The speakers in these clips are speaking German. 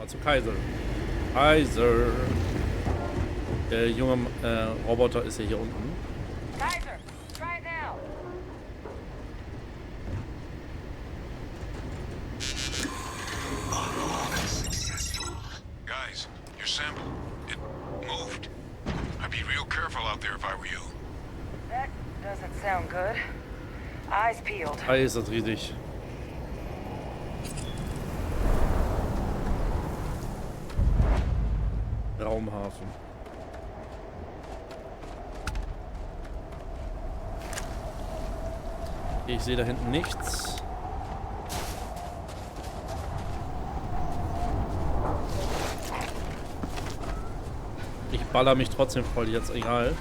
Mal zu Kaiser. Kaiser. Der junge Roboter ist ja hier unten. Kaiser, try it now. Successful. Guys, your sample, it moved. I'd be real careful out there if I were you. That doesn't sound good. Eyes peeled. Ist das riesig. Raumhafen. Ich sehe da hinten nichts. Ich baller mich trotzdem voll jetzt, egal.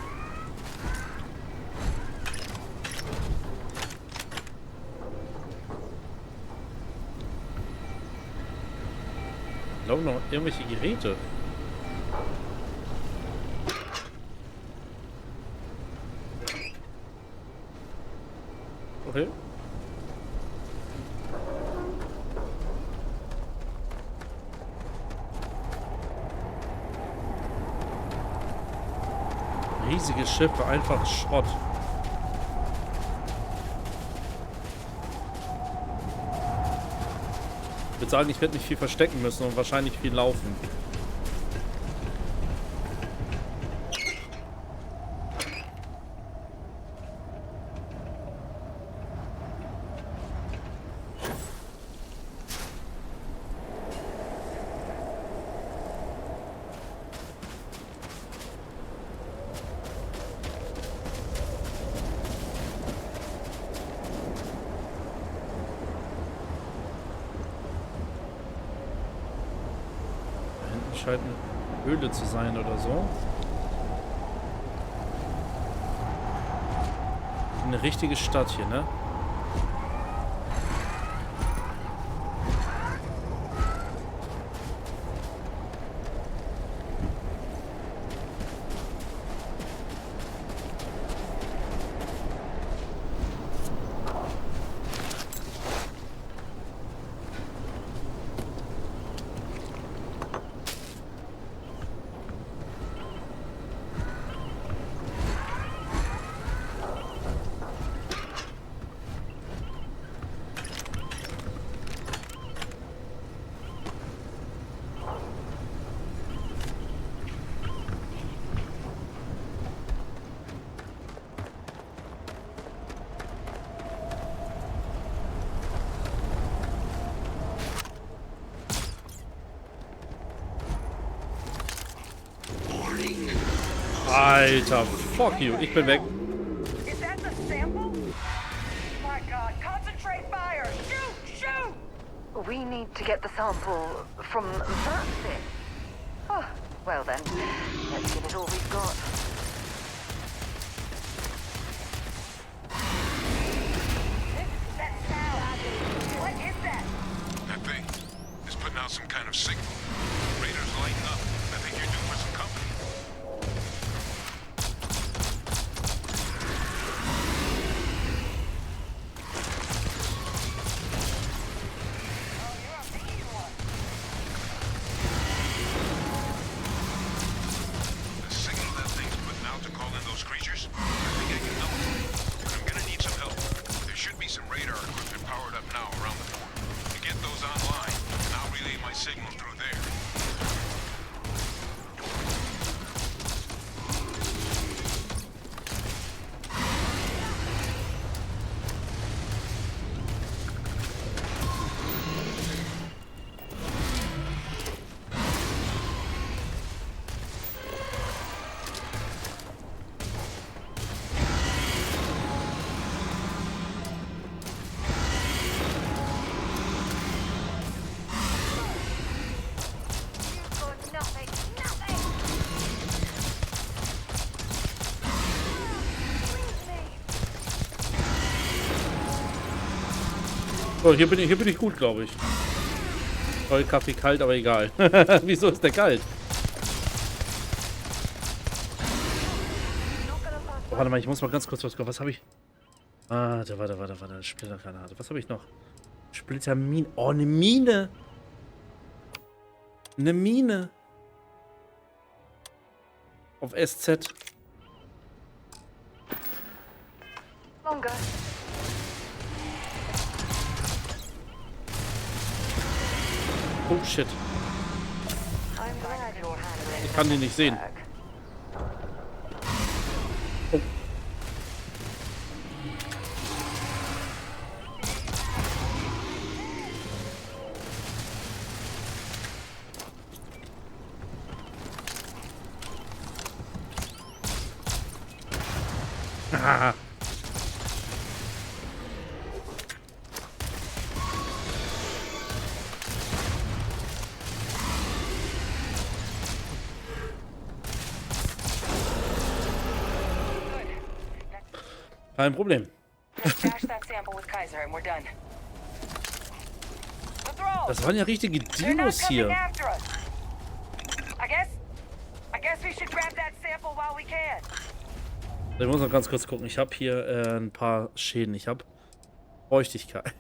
Ich glaube noch irgendwelche Geräte. Okay. Riesige Schiffe, einfach Schrott. Ich würde sagen, ich werde nicht viel verstecken müssen und wahrscheinlich viel laufen. Scheint eine Höhle zu sein oder so. Eine richtige Stadt hier, ne? Alter, fuck you, ich bin weg. Is that the sample? My God, concentrate fire! Shoot! Shoot! We need to get the sample from that bit. Oh, well then, let's give it all we've got. That sound! What is that? That thing is putting out some kind of signal. Radar's lighting up. I think you're due for some company. Oh, you're a mean one. The signal that thing's putting out to call in those creatures, I think I can know it. But I'm gonna need some help. There should be some radar equipment powered up now around the port. To get those online, and I'll relay my signal through there. So, hier bin ich gut, glaube ich. Voll Kaffee kalt, aber egal. Wieso ist der kalt? Oh, warte mal, ich muss mal ganz kurz was gucken. Was habe ich? Warte. Splittergranate. Was habe ich noch? Splittermine. Oh, eine Mine. Eine Mine. Auf SZ. Longer. Oh shit. I'm glad you're handling Ich kann die nicht sehen. work. Oh. Ah. Kein Problem. Let's stash that sample with Kaiser and we're done. Let's roll. Das waren ja richtige They're not Dinos coming hier. after us. I guess we should grab that sample while we can. Ich muss noch ganz kurz gucken. Ich habe hier ein paar Schäden. Ich habe Feuchtigkeit.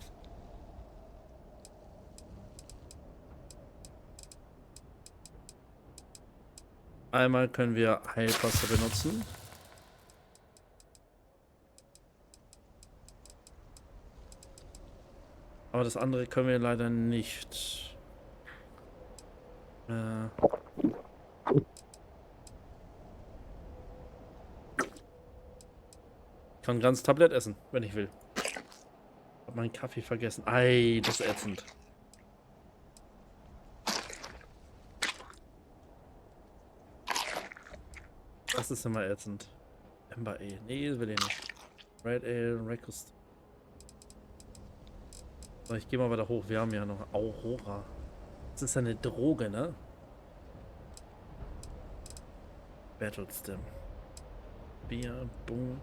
Einmal können wir Heilwasser benutzen. Aber das andere können wir leider nicht. Ich kann ganz Tablett essen, wenn ich will. Ich habe meinen Kaffee vergessen. Ei, das ist ätzend. Das ist immer ätzend. Ember Ale. Nee, das will ich nicht. Red Ale, Recust. So, ich gehe mal weiter hoch. Wir haben ja noch Aurora. Das ist eine Droge, ne? Battlestem. Bier, Boom.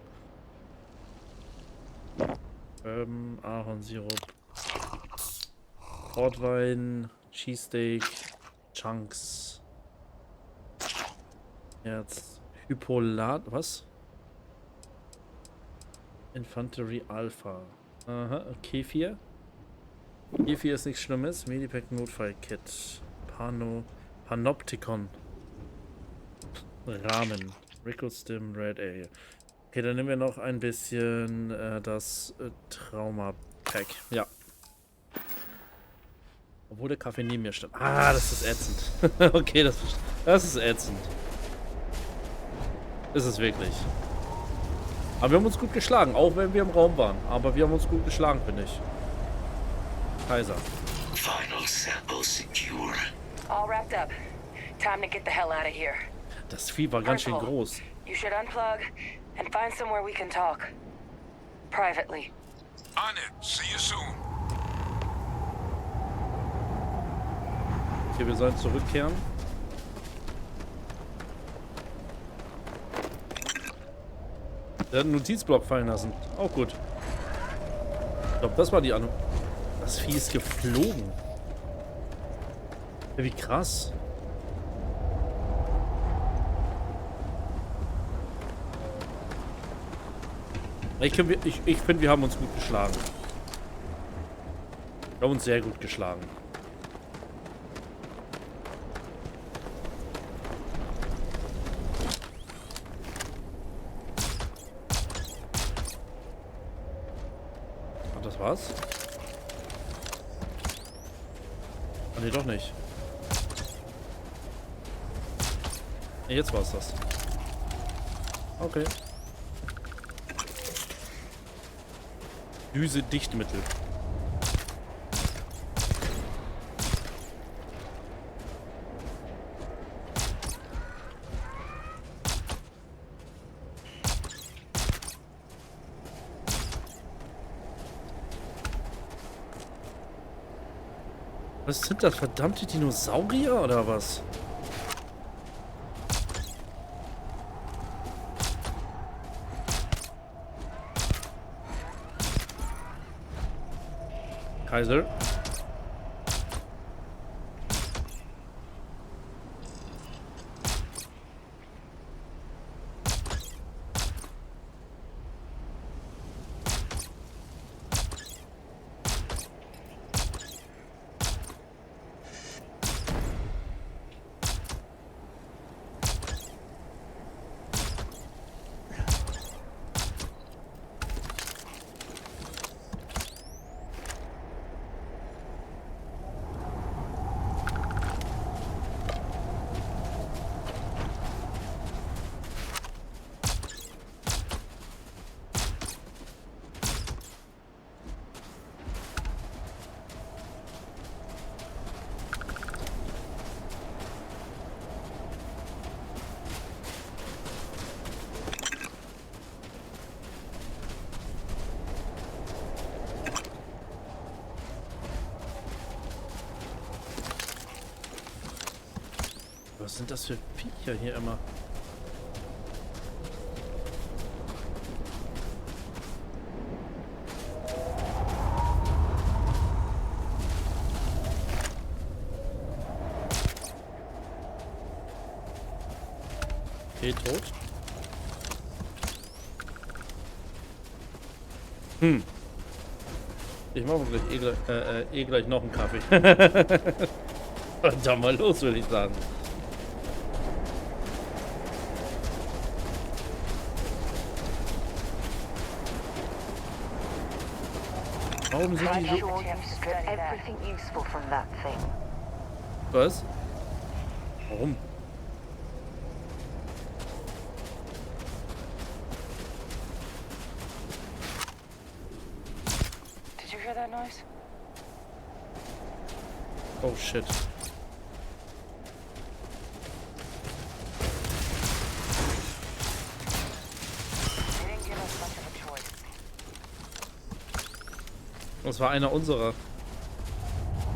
Ahornsirup. Portwein, Cheesesteak, Chunks. Herz. Hypolat. Was? Infanterie Alpha. Aha, Kefir. Kefir ist nichts Schlimmes. Medipack Notfallkit. Panopticon. Rahmen. Recustim Red Ale. Okay, dann nehmen wir noch ein bisschen das Trauma-Pack. Ja. Obwohl der Kaffee neben mir stand. Ah, das ist ätzend. Okay, das ist ätzend. Ist es wirklich. Aber wir haben uns gut geschlagen, auch wenn wir im Raum waren. Aber wir haben uns gut geschlagen, finde ich. Kaiser. Final sample secure. All wrapped up. Time to get the hell out of here. Das Vieh war ganz schön Purple, groß. You should unplug and find somewhere we can talk. Privately. On it. See you soon. Okay, wir sollen zurückkehren. Der hat einen Notizblock fallen lassen. Auch gut. Ich glaube, das war die Ahnung. Das Vieh ist geflogen. Ja, wie krass. Ich finde, wir haben uns gut geschlagen. Wir haben uns sehr gut geschlagen. Und das war's? Ah, nee, doch nicht. Nee, jetzt war's das. Okay. Düse-Dichtmittel. Was sind das? Verdammte Dinosaurier oder was? Kaiser. Was sind das für Viecher hier immer? Okay, tot. Ich mache gleich, gleich noch einen Kaffee. Und dann mal los, würde ich sagen. Warum sind I'm die so... sure you strip everything useful from that thing. Was? Warum? Did you hear that noise? Oh shit. They didn't give us much of a choice. Das war einer unserer.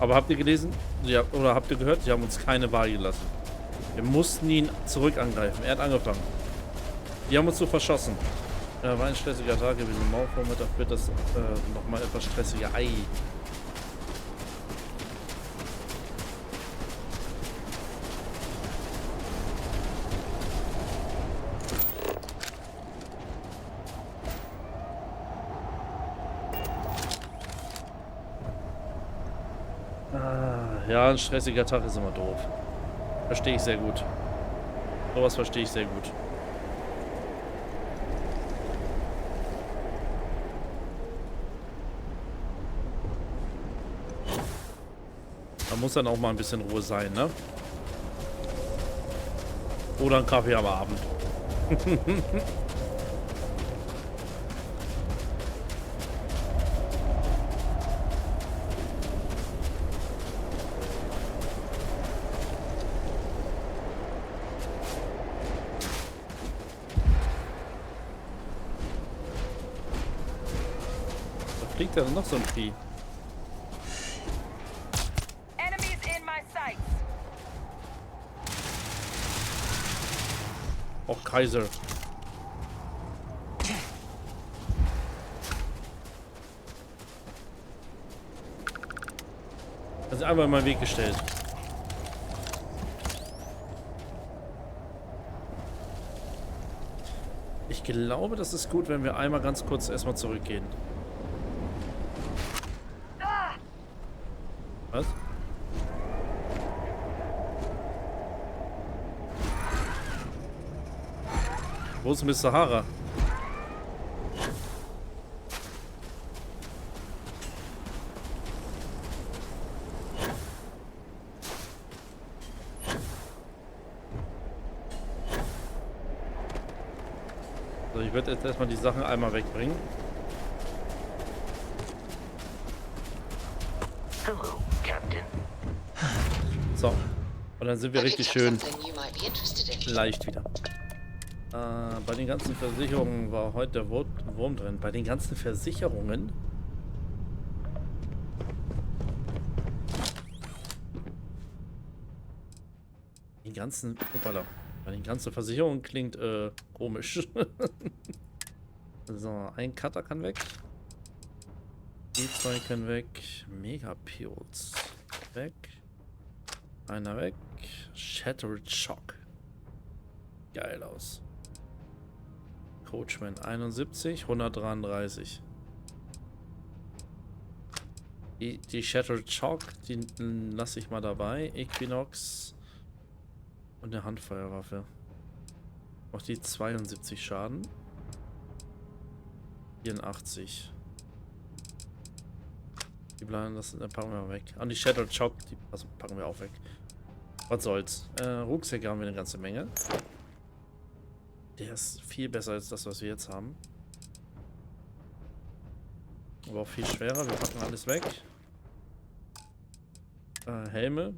Aber habt ihr gelesen? Ja, oder habt ihr gehört? Sie haben uns keine Wahl gelassen. Wir mussten ihn zurück angreifen. Er hat angefangen. Die haben uns so verschossen. Ja, war ein stressiger Tag gewesen. Morgen Vormittag wird das nochmal etwas stressiger. Ei. Ja, ein stressiger Tag ist immer doof. Verstehe ich sehr gut. Sowas verstehe ich sehr gut. Da muss dann auch mal ein bisschen Ruhe sein, ne? Oder ein Kaffee am Abend. Fliegt da noch so ein Vieh? Enemies in my sights. Auch Kaiser. Das ist einmal in meinen Weg gestellt. Ich glaube, das ist gut, wenn wir einmal ganz kurz erstmal zurückgehen. Was? Wo ist Mr. Hara? So, ich werde jetzt erstmal die Sachen einmal wegbringen. Hello, Captain. So. Und dann sind wir richtig schön leicht wieder. Bei den ganzen Versicherungen war heute der Wurm drin. Bei den ganzen Versicherungen? Die ganzen... Hoppala. Bei den ganzen Versicherungen klingt komisch. So, ein Cutter kann weg. Die zwei können weg. Megapills weg. Einer weg. Shattered Shock. Geil aus. Coachman 71, 133. Die Shattered Shock, die lasse ich mal dabei. Equinox und eine Handfeuerwaffe. Macht die 72 Schaden. 84. Die bleiben, das packen wir weg. Und die Shattered Shock, die packen wir auch weg. Was soll's. Rucksäcke haben wir eine ganze Menge. Der ist viel besser als das, was wir jetzt haben. Aber auch viel schwerer. Wir packen alles weg. Helme.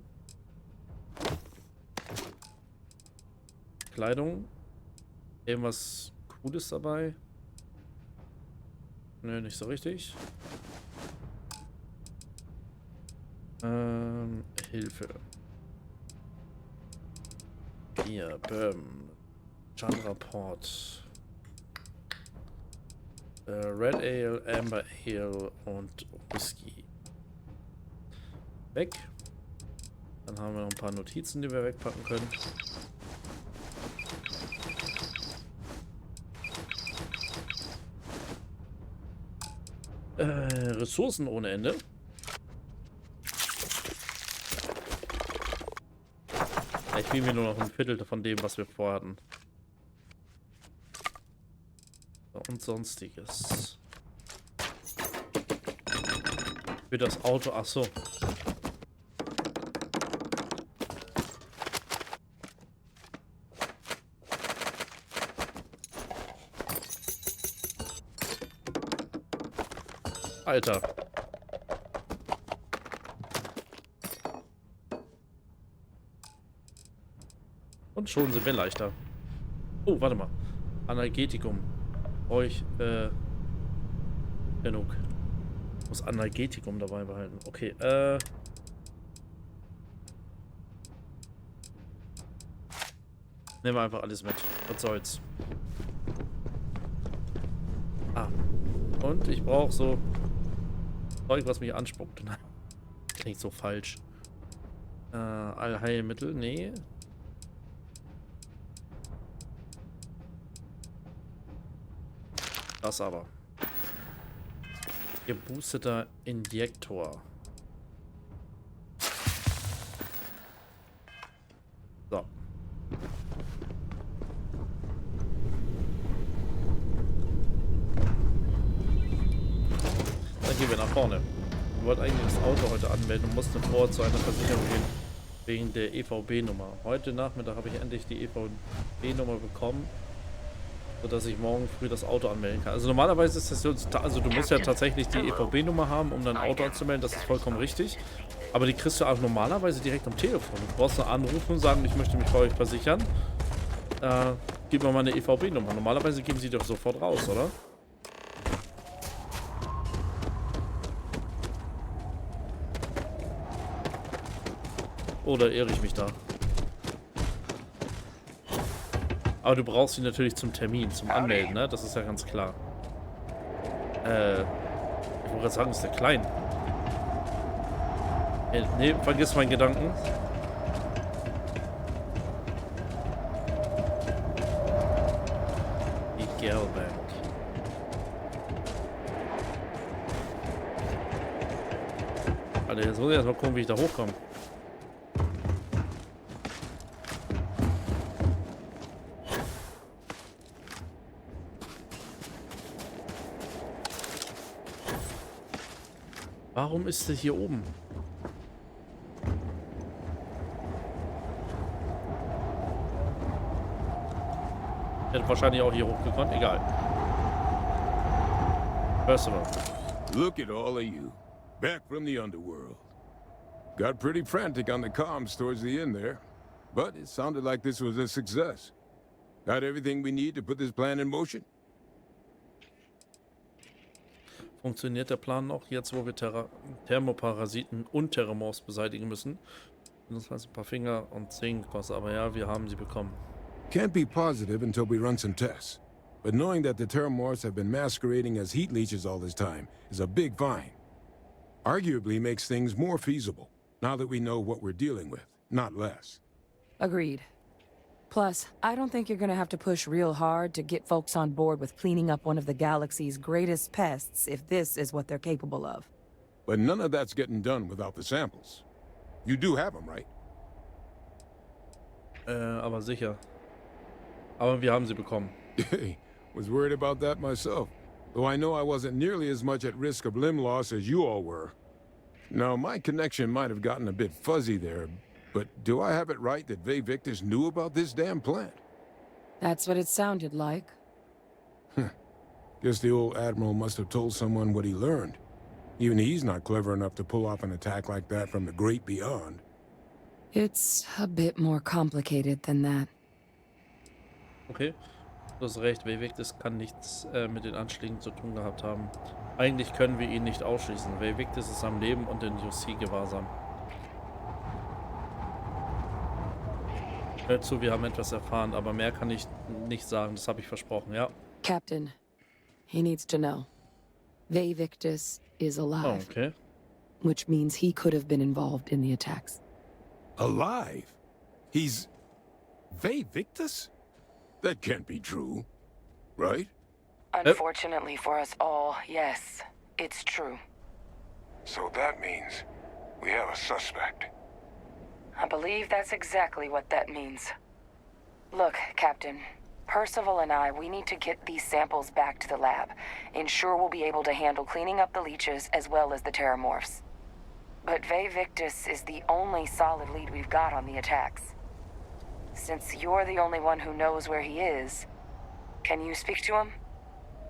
Kleidung. Irgendwas Cooles dabei? Nö, nicht so richtig. Hilfe. Hier, Chandra Port. Red Ale, Amber Ale und Whisky. Weg. Dann haben wir noch ein paar Notizen, die wir wegpacken können. Ressourcen ohne Ende. Ich bin mir nur noch ein Viertel von dem, was wir vorhatten. So, und sonstiges. Für das Auto, ach so. Alter. Und schon sind wir leichter. Oh, warte mal. Analgetikum. Brauche ich, genug. Muss Analgetikum dabei behalten. Okay, nehmen wir einfach alles mit. Was soll's. Ah. Und ich brauche so Zeug, was mich anspuckt. Klingt so falsch. Allheilmittel? Nee. Das aber. Geboosteter Injektor. So. Dann gehen wir nach vorne. Ich wollte eigentlich das Auto heute anmelden und musste vorher zu einer Versicherung gehen. Wegen der EVB-Nummer. Heute Nachmittag habe ich endlich die EVB-Nummer bekommen, sodass ich morgen früh das Auto anmelden kann. Also normalerweise ist das so, also du musst ja tatsächlich die EVB-Nummer haben, um dein Auto anzumelden, das ist vollkommen richtig. Aber die kriegst du auch normalerweise direkt am Telefon. Du brauchst nur anrufen und sagen, ich möchte mich bei euch versichern. Gib mir mal eine EVB-Nummer. Normalerweise geben sie doch sofort raus, oder? Oder irre ich mich da? Aber du brauchst sie natürlich zum Termin, zum Anmelden, ne? Das ist ja ganz klar. Ich wollte gerade sagen, ist der klein. Ne, vergiss meinen Gedanken. Die Gelbank. Alter, jetzt muss ich erstmal gucken, wie ich da hochkomme. Warum ist sie hier oben? Hätte wahrscheinlich auch hier hochgekonnt, egal. Personal. Look at all of you. Back from the underworld. Got pretty frantic on the comms towards the end there. But it sounded like this was a success. Got everything we need to put this plan in motion? Funktioniert der Plan noch, jetzt wo wir Thermoparasiten und Terramorphs beseitigen müssen? Das heißt ein paar Finger und Zink, aber ja, wir haben sie bekommen. Can't be positive until we run some tests. But knowing that the Terramorphs have been masquerading as heat leeches all this time is a big find. Arguably makes things more feasible, now that we know what we're dealing with, not less. Agreed. Plus, I don't think you're gonna have to push real hard to get folks on board with cleaning up one of the galaxy's greatest pests if this is what they're capable of. But none of that's getting done without the samples. You do have them, right? Aber sicher. Aber wir haben sie bekommen. Hey, was worried about that myself. Though I know I wasn't nearly as much at risk of limb loss as you all were. Now, my connection might have gotten a bit fuzzy there, but do I have it right that Victus knew about this damn plant? That's what it sounded like. Guess the old Admiral must have told someone what he learned. Even he's not clever enough to pull off an attack like that from the great beyond. It's a bit more complicated than that. Okay, du hast recht, Victus kann nichts mit den Anschlägen zu tun gehabt haben. Eigentlich können wir ihn nicht ausschließen. Victus ist am Leben und in UC gewahrsam. Hör zu, wir haben etwas erfahren, aber mehr kann ich nicht sagen. Das habe ich versprochen, ja. Captain, he needs to know. Victus is Oh, alive, okay. which means he could have been involved in the attacks. Alive? He's... Victus? That can't be true. Right? Unfortunately for us all, yes, it's true. So that means we have a suspect. I believe that's exactly what that means. Look, Captain, Percival and I, we need to get these samples back to the lab. Ensure we'll be able to handle cleaning up the leeches as well as the terramorphs. But Victus is the only solid lead we've got on the attacks. Since you're the only one who knows where he is, can you speak to him?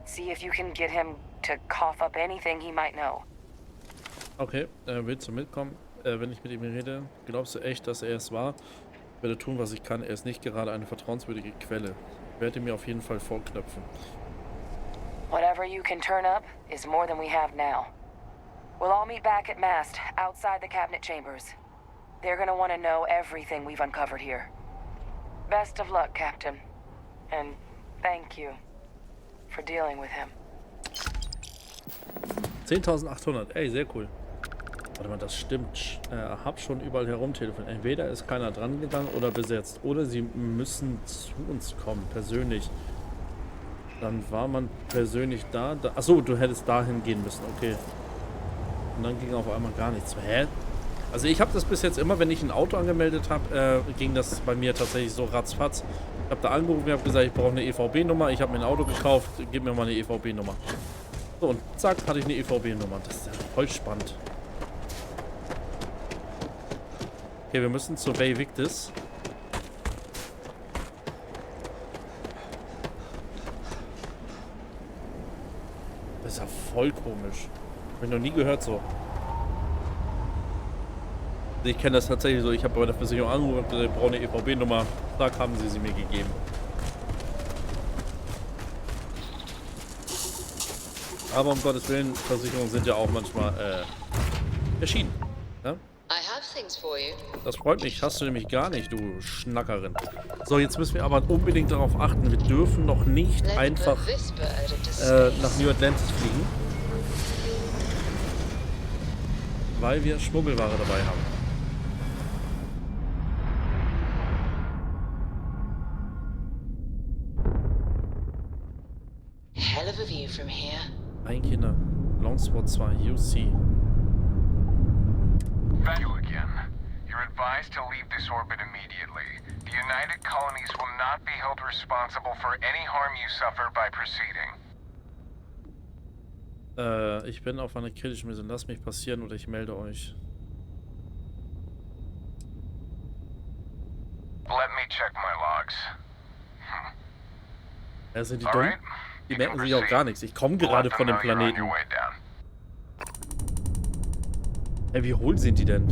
See if you can get him to cough up anything he might know. Okay, willst du mitkommen, wenn ich mit ihm rede? Glaubst du echt, dass er es war? Ich werde tun, was ich kann. Er ist nicht gerade eine vertrauenswürdige Quelle. Ich werde mir auf jeden Fall vorknöpfen. Whatever you can turn up is more than we have now. We'll all meet back at mast, outside the cabinet chambers. They're gonna want to know everything we've uncovered here. Best of luck, Captain. And thank you for dealing with him. 10.800, ey, sehr cool. Warte mal, das stimmt. Hab schon überall herumtelefoniert. Entweder ist keiner dran gegangen oder besetzt. Oder sie müssen zu uns kommen, persönlich. Dann war man persönlich da. Achso, du hättest dahin gehen müssen, okay. Und dann ging auf einmal gar nichts mehr. Hä? Also ich habe das bis jetzt immer, wenn ich ein Auto angemeldet habe, ging das bei mir tatsächlich so ratzfatz. Ich habe da angerufen, ich habe gesagt, ich brauche eine EVB-Nummer. Ich habe mir ein Auto gekauft, gib mir mal eine EVB-Nummer. So, und zack, hatte ich eine EVB-Nummer. Das ist ja voll spannend. Okay, wir müssen zu Victus. Das ist ja voll komisch. Hab ich noch nie gehört so. Ich kenne das tatsächlich so. Ich habe bei der Versicherung angerufen und ich brauche eine EVB-Nummer. Zack, haben sie mir gegeben. Aber um Gottes Willen, Versicherungen sind ja auch manchmal erschienen. Ne? Das freut mich. Hast du nämlich gar nicht, du Schnackerin. So, jetzt müssen wir aber unbedingt darauf achten. Wir dürfen noch nicht einfach nach New Atlantis fliegen. Weil wir Schmuggelware dabei haben. Hell of a view from here. Ein Kinder. Longspot 2, UC. Value again. You're advised to leave this orbit immediately. The United Colonies will not be held responsible for any harm you suffer by proceeding. Ich bin auf einer kritischen Mission. Lasst mich passieren oder ich melde euch. Let me check my logs. Sind die dumm? Die merken sich auch gar nichts. Ich komme gerade von dem Planeten. Ey, wie hohl sind die denn?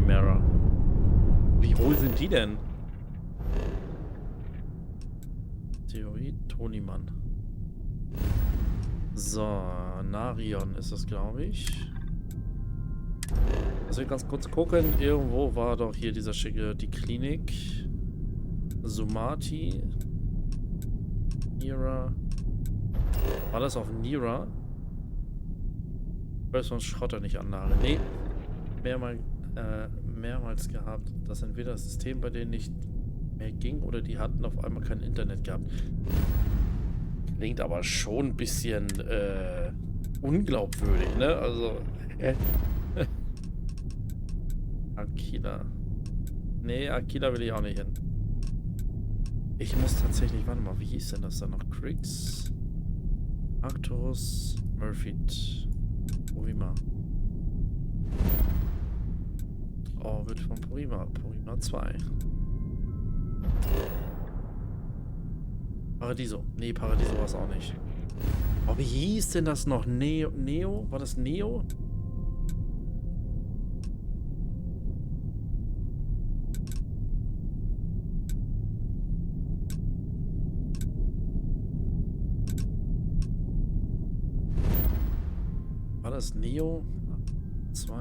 Mara. Wie hohl sind die denn? Theorie, Tonimann. So, Narion ist das, glaube ich. Also ganz kurz gucken. Irgendwo war doch hier dieser schicke, die Klinik. Sumati. Nira. War das auf Nira? Weil sonst Schrotter nicht Anlage. Nee. Mehrmals gehabt, dass entweder das System bei denen nicht mehr ging oder die hatten auf einmal kein Internet gehabt. Klingt aber schon ein bisschen unglaubwürdig, ne? Also. Aquila. Nee, Aquila will ich auch nicht hin. Ich muss tatsächlich, warte mal, wie hieß denn das dann noch? Kriegs, Arcturus, Murphyt, Purima. Oh, wird von Purima 2. Paradiso. Nee, Paradiso war es auch nicht. Oh, wie hieß denn das noch? Neo? War das Neo? War War das Neo? 2.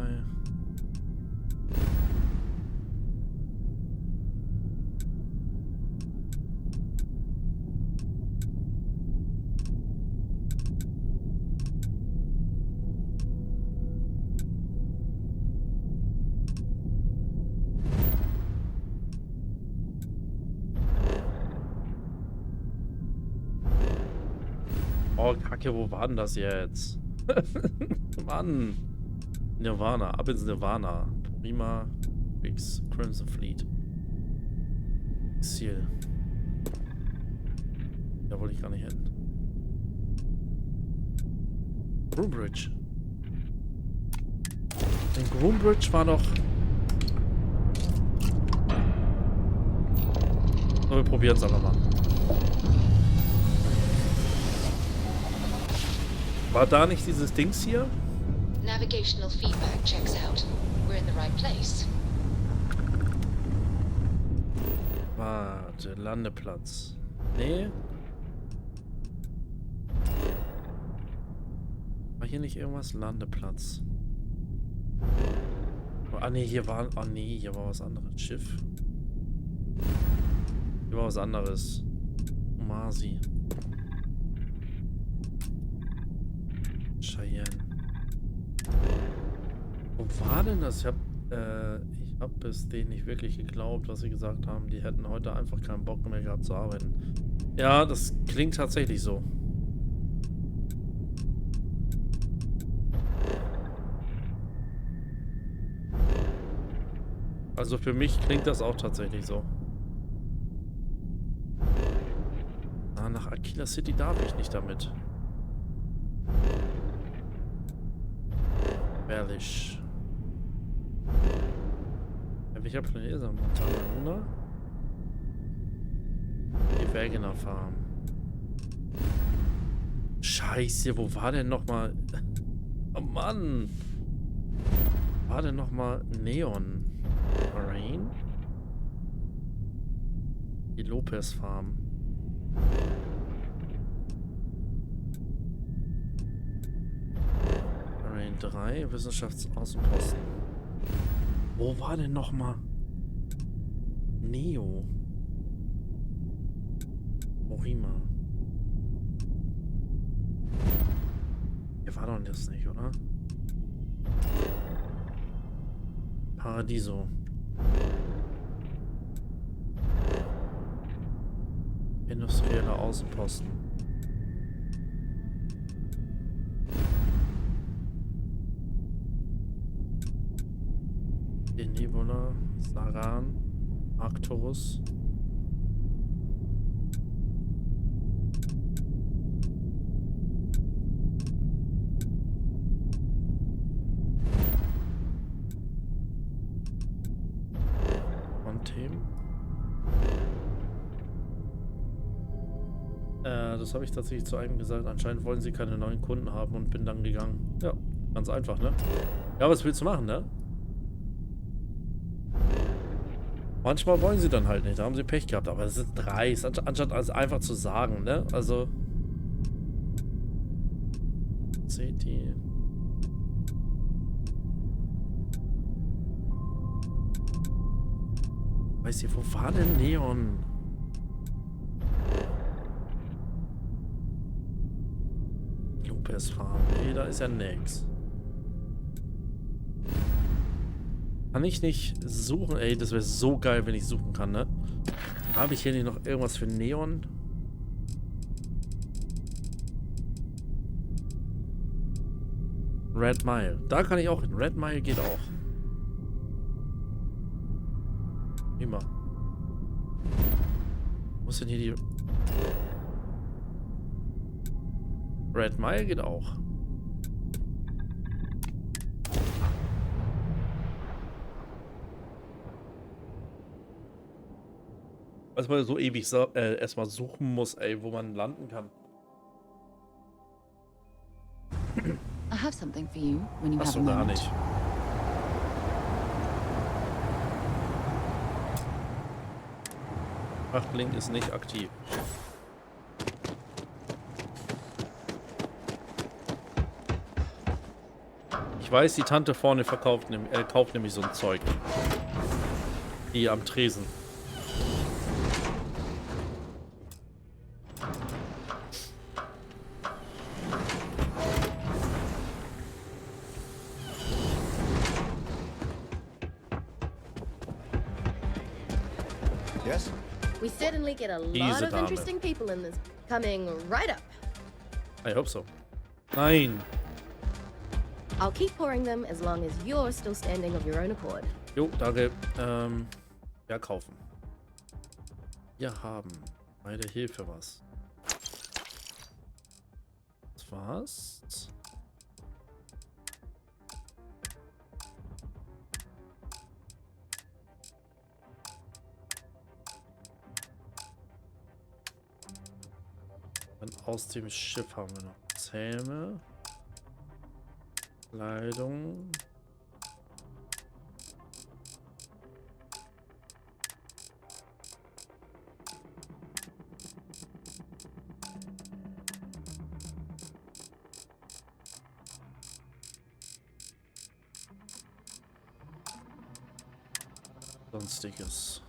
Oh, Kacke, wo war denn das jetzt? Mann. Nirvana, ab ins Nirvana. Prima, X, Crimson Fleet. Ziel. Da wollte ich gar nicht hin. Groombridge. Den Groombridge war doch... So, wir probieren es einfach mal. War da nicht dieses Dings hier? Navigational feedback checks out. We're in the right place. Warte, Landeplatz. Nee. War hier nicht irgendwas? Landeplatz. Ah nee, hier war... Ah nee, hier war was anderes. Schiff. Hier war was anderes. Masi. Cheyenne. Wo war denn das? Ich hab es denen nicht wirklich geglaubt, was sie gesagt haben. Die hätten heute einfach keinen Bock mehr gehabt zu arbeiten. Ja, das klingt tatsächlich so. Also für mich klingt das auch tatsächlich so. Ah, nach Aquila City darf ich nicht damit. Ehrlich. Ja, welcher Planet ist er? Montana Luna? Die Wegener Farm. Scheiße, wo war denn nochmal? Oh Mann! Wo war denn nochmal Neon? Marine? Die Lopez Farm. Marine 3, Wissenschaftsaußenposten. Wo war denn nochmal Neo? Orima. Hier war doch das nicht, oder? Paradiso. Industrieller Außenposten. Den Nebula, Saran, Arcturus. Das habe ich tatsächlich zu einem gesagt. Anscheinend wollen sie keine neuen Kunden haben und bin dann gegangen. Ja, ganz einfach, ne? Ja, was willst du machen, ne? Manchmal wollen sie dann halt nicht. Da haben sie Pech gehabt. Aber es ist dreist, anstatt es einfach zu sagen, ne? Also... Seht ihr? Weißt ihr, wo war denn Neon? Lopez Farm. Nee, da ist ja nix. Kann ich nicht suchen? Ey, das wäre so geil, wenn ich suchen kann, ne? Habe ich hier nicht noch irgendwas für Neon? Red Mile. Da kann ich auch hin. Red Mile geht auch. Immer. Wo ist denn hier die... Red Mile geht auch. Was man so ewig erstmal suchen muss, ey, wo man landen kann. I have something for you when you have a Achso, gar moment. nicht. Frachtlink ist nicht aktiv. Ich weiß, die Tante vorne kauft nämlich so ein Zeug. Die am Tresen. Yes? We certainly get a lot Diese of Dame. interesting people in this. Coming right up. I hope so. Nein. I'll keep pouring them as long as you're still standing of your own accord. Jo, danke. Ja, kaufen. Wir haben bei der Hilfe was. Das war's. Dann aus dem Schiff haben wir noch Zähme. Kleidung. Sonstiges.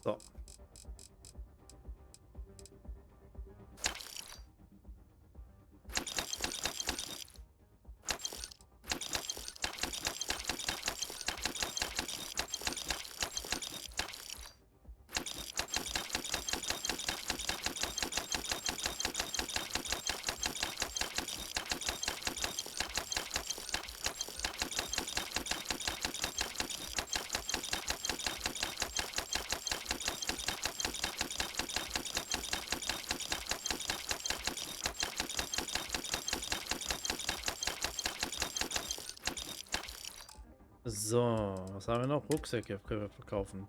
So. So, was haben wir noch? Rucksäcke können wir verkaufen.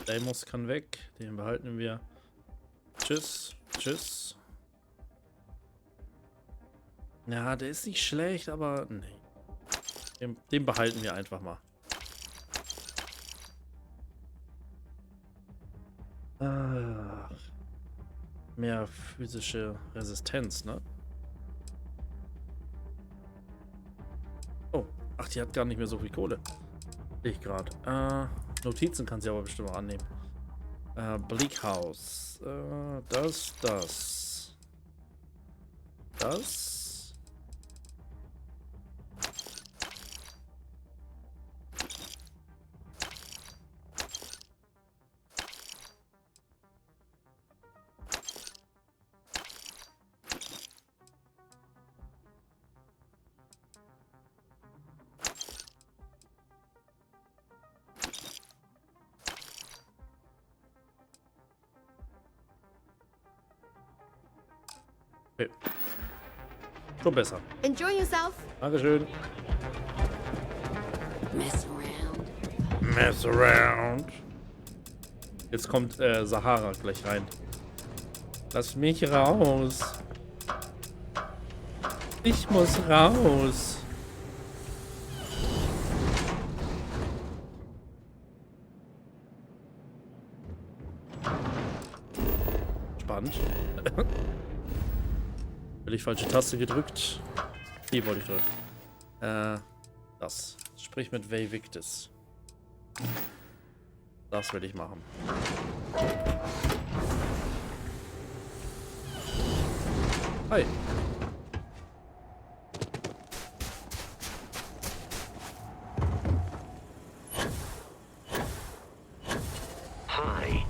Deimos kann weg, den behalten wir. Tschüss, tschüss. Ja, der ist nicht schlecht, aber nee. Den behalten wir einfach mal. Ach, mehr physische Resistenz, ne? Oh, ach, die hat gar nicht mehr so viel Kohle. Sehe ich gerade. Notizen kann sie aber bestimmt auch annehmen. Bleakhouse. Das. Okay. Schon besser. Enjoy yourself. Dankeschön. Mess around. Mess around. Jetzt kommt Sahara gleich rein. Lass mich raus. Ich muss raus. Spannend. Völlig falsche Taste gedrückt. Die wollte ich drücken. Das. Sprich mit Victis. Das will ich machen. Hi. Hi.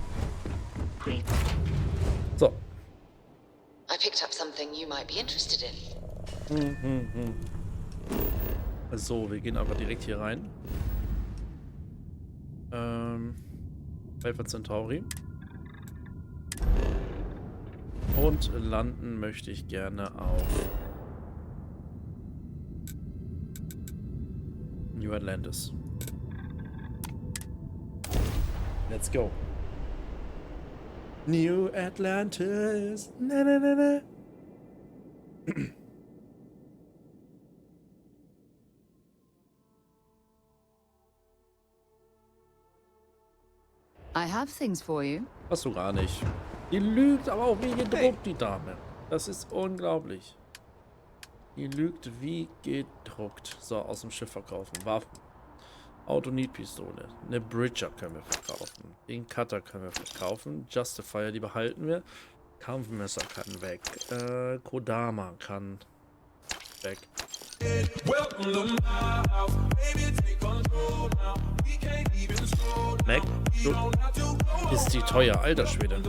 So. I picked up something you might be interested in. So, wir gehen aber direkt hier rein. Alpha Centauri. Und landen möchte ich gerne auf New Atlantis. Let's go. New Atlantis. Na, na, na, na. I have things for you. Hast du gar nicht. Die lügt aber auch wie gedruckt, die Dame. Das ist unglaublich. Die lügt wie gedruckt. So, aus dem Schiff verkaufen. Waffen. Auto-Need-Pistole. Eine Bridger können wir verkaufen. Den Cutter können wir verkaufen. Justifier, die behalten wir. Kampfmesser kann weg. Kodama kann weg. Mac, du ist die teuer, alter Schwede.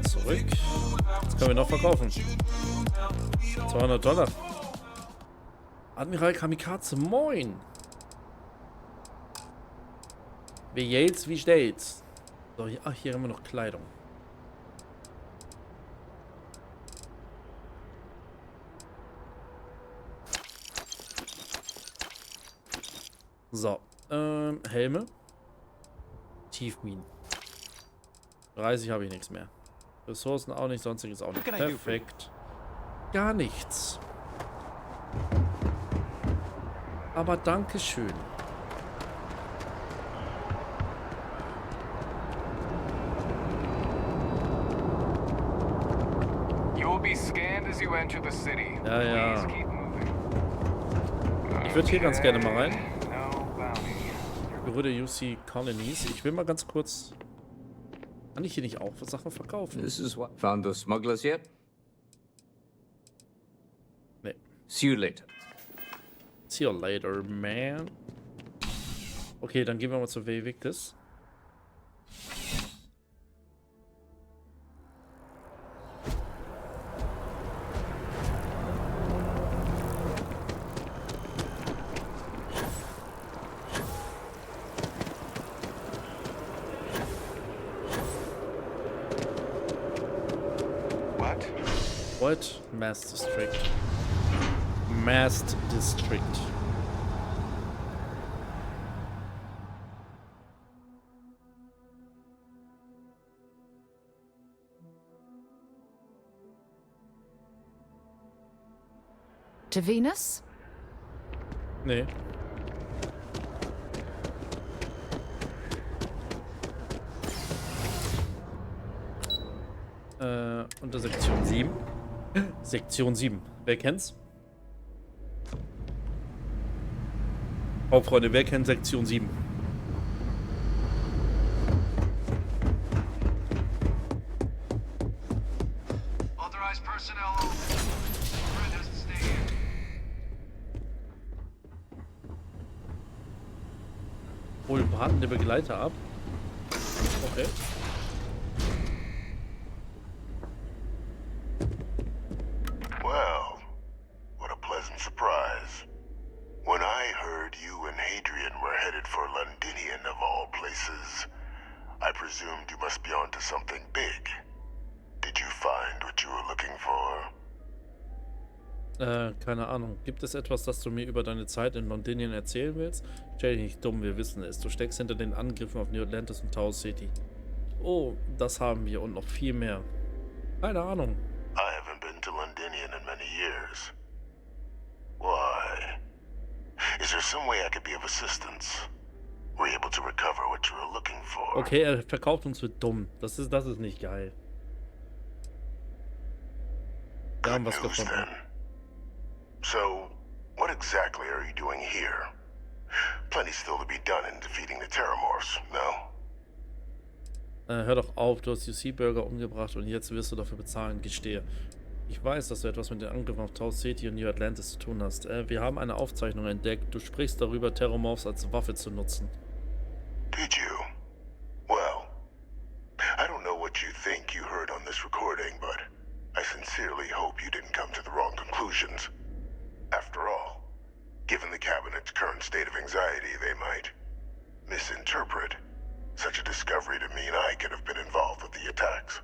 Zurück. Was können wir noch verkaufen? 200 $. Admiral Kamikaze, moin. Wie geht's, wie steht's? So, hier haben wir noch Kleidung. So, Helme. Tiefminen. 30 habe ich nichts mehr. Ressourcen auch nicht, sonstiges auch nicht. Perfekt. Gar nichts. Aber Dankeschön. Ja, ja. Ich würde hier ganz gerne mal rein. Berühmte UC Colonies. Ich will mal ganz kurz... Kann ich hier nicht auch Sachen verkaufen? This is what found those smugglers yet? Nee. See you later. See you later, man. Okay, dann gehen wir mal zu Victis. What? Mass District. Mass District. To Venus? Nee. Unter Sektion 7. Sektion 7. Wer kennt's? Oh, Freunde, wer kennt Sektion 7? Authorized personnel. Threat has stayed. Hol wartende Begleiter ab. Okay. Well, what a pleasant surprise. When I heard you and Hadrian were headed for Londinian of all places, I presumed you must be onto something big. Did you find what you were looking for? Keine Ahnung. Gibt es etwas, das du mir über deine Zeit in Londinien erzählen willst? Stell dich nicht dumm, wir wissen es. Du steckst hinter den Angriffen auf New Atlantis und Tau City. Oh, das haben wir und noch viel mehr. Keine Ahnung. I haven't been to Londinian in many years. Why? Is there some way I could be of assistance? Were you able to recover what you were looking for? Okay, er verkauft uns für dumm. Das ist nicht geil. Wir haben was gefunden. Then. So, what exactly are you doing here? Plenty still to be done in defeating the Terramorphs, no? Hör doch auf, du hast Bürger umgebracht und jetzt wirst du dafür bezahlen, gestehe. Ich weiß, dass du etwas mit den Angriffen auf Tau City und New Atlantis zu tun hast. Wir haben eine Aufzeichnung entdeckt. Du sprichst darüber, Terramorphs als Waffe zu nutzen. Did you? Well, I don't know what you think you heard on this recording, but I sincerely hope you didn't come to the wrong conclusions. After all, given the Cabinet's current state of anxiety, they might misinterpret such a discovery to mean I could have been involved with the attacks.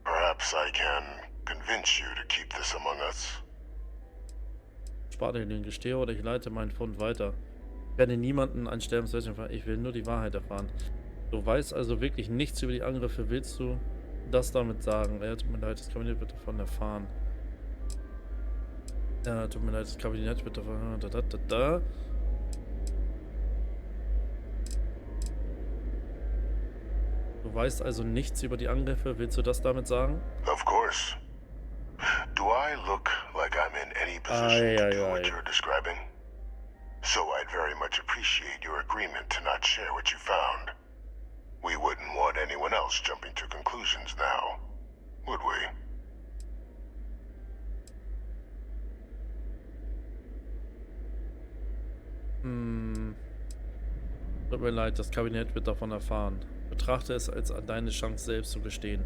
Perhaps I can convince you to keep this among us. Spar dir den Gestehe oder ich leite meinen Fund weiter. Ich werde niemanden ein Sterbenswesen erfahren. Ich will nur die Wahrheit erfahren. Du weißt also wirklich nichts über die Angriffe. Willst du das damit sagen? Ja, tut mir leid, das Kabinett wird davon erfahren. Ja, tut mir leid, das Kabinett wird davon... Du Du weißt also nichts über die Angriffe, willst du das damit sagen? Of course. Do I look like I'm in any position to do what you're describing? So I'd very much appreciate your agreement to not share what you found. We wouldn't want anyone else jumping to conclusions now, would we? Tut mir leid, das Kabinett wird davon erfahren. Betrachte es als deine Chance, selbst zu gestehen.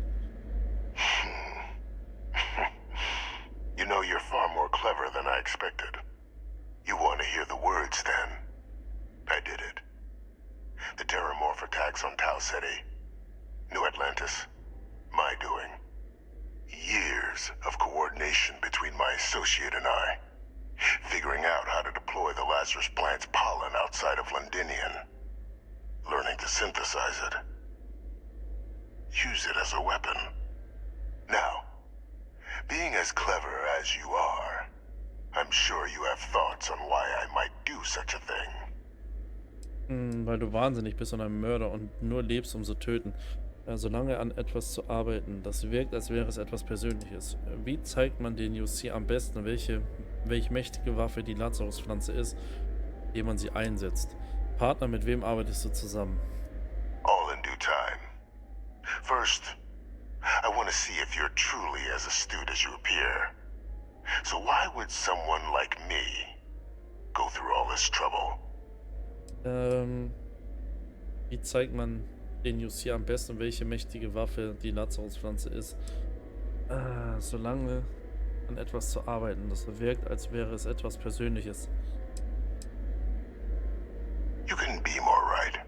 You know, you're far more clever than I expected. You want to hear the words, then? I did it. The terramorph attacks on Tau City. New Atlantis. My doing. Years of coordination between my associate and I. Figuring out how to deploy the Lazarus plant's pollen outside of Londinian. Learning to synthesize it. Use it as a weapon. Now, being as clever as you are, I'm sure you have thoughts on why I might do such a thing. Weil du wahnsinnig bist und ein Mörder und nur lebst, um zu töten. Solange an etwas zu arbeiten, das wirkt, als wäre es etwas Persönliches. Wie zeigt man den UC am besten, welche mächtige Waffe die Lazarus-Pflanze ist, indem man sie einsetzt? Partner, mit wem arbeitest du zusammen? All in due time. First, I want to see if you're truly as astute as you appear. So why would someone like me go through all this trouble? Wie zeigt man den UC am besten, welche mächtige Waffe die Lazarus-Pflanze ist? Solange an etwas zu arbeiten, das wirkt, als wäre es etwas Persönliches. You couldn't be more right.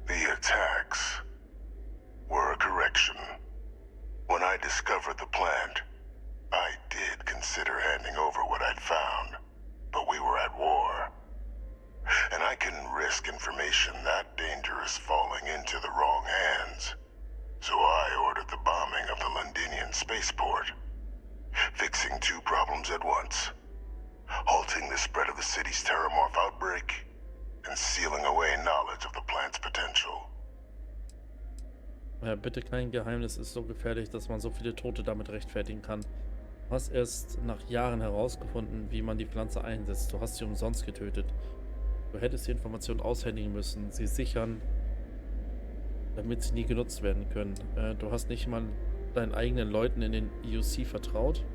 The attacks were a correction. When I discovered the plant, I did consider handing over what I'd found, but we were at war. And I couldn't risk information that dangerous falling into the wrong hands. So I ordered the bombing of the Londinian spaceport. Fixing two problems at once. Halting the spread of the city's terramorph outbreak, and sealing away knowledge of the plant's potential. Ja, bitte kein Geheimnis ist so gefährlich, dass man so viele Tote damit rechtfertigen kann. Du hast erst nach Jahren herausgefunden, wie man die Pflanze einsetzt. Du hast sie umsonst getötet. Du hättest die Informationen aushändigen müssen, sie sichern, damit sie nie genutzt werden können. Du hast nicht mal deinen eigenen Leuten in den EUC vertraut?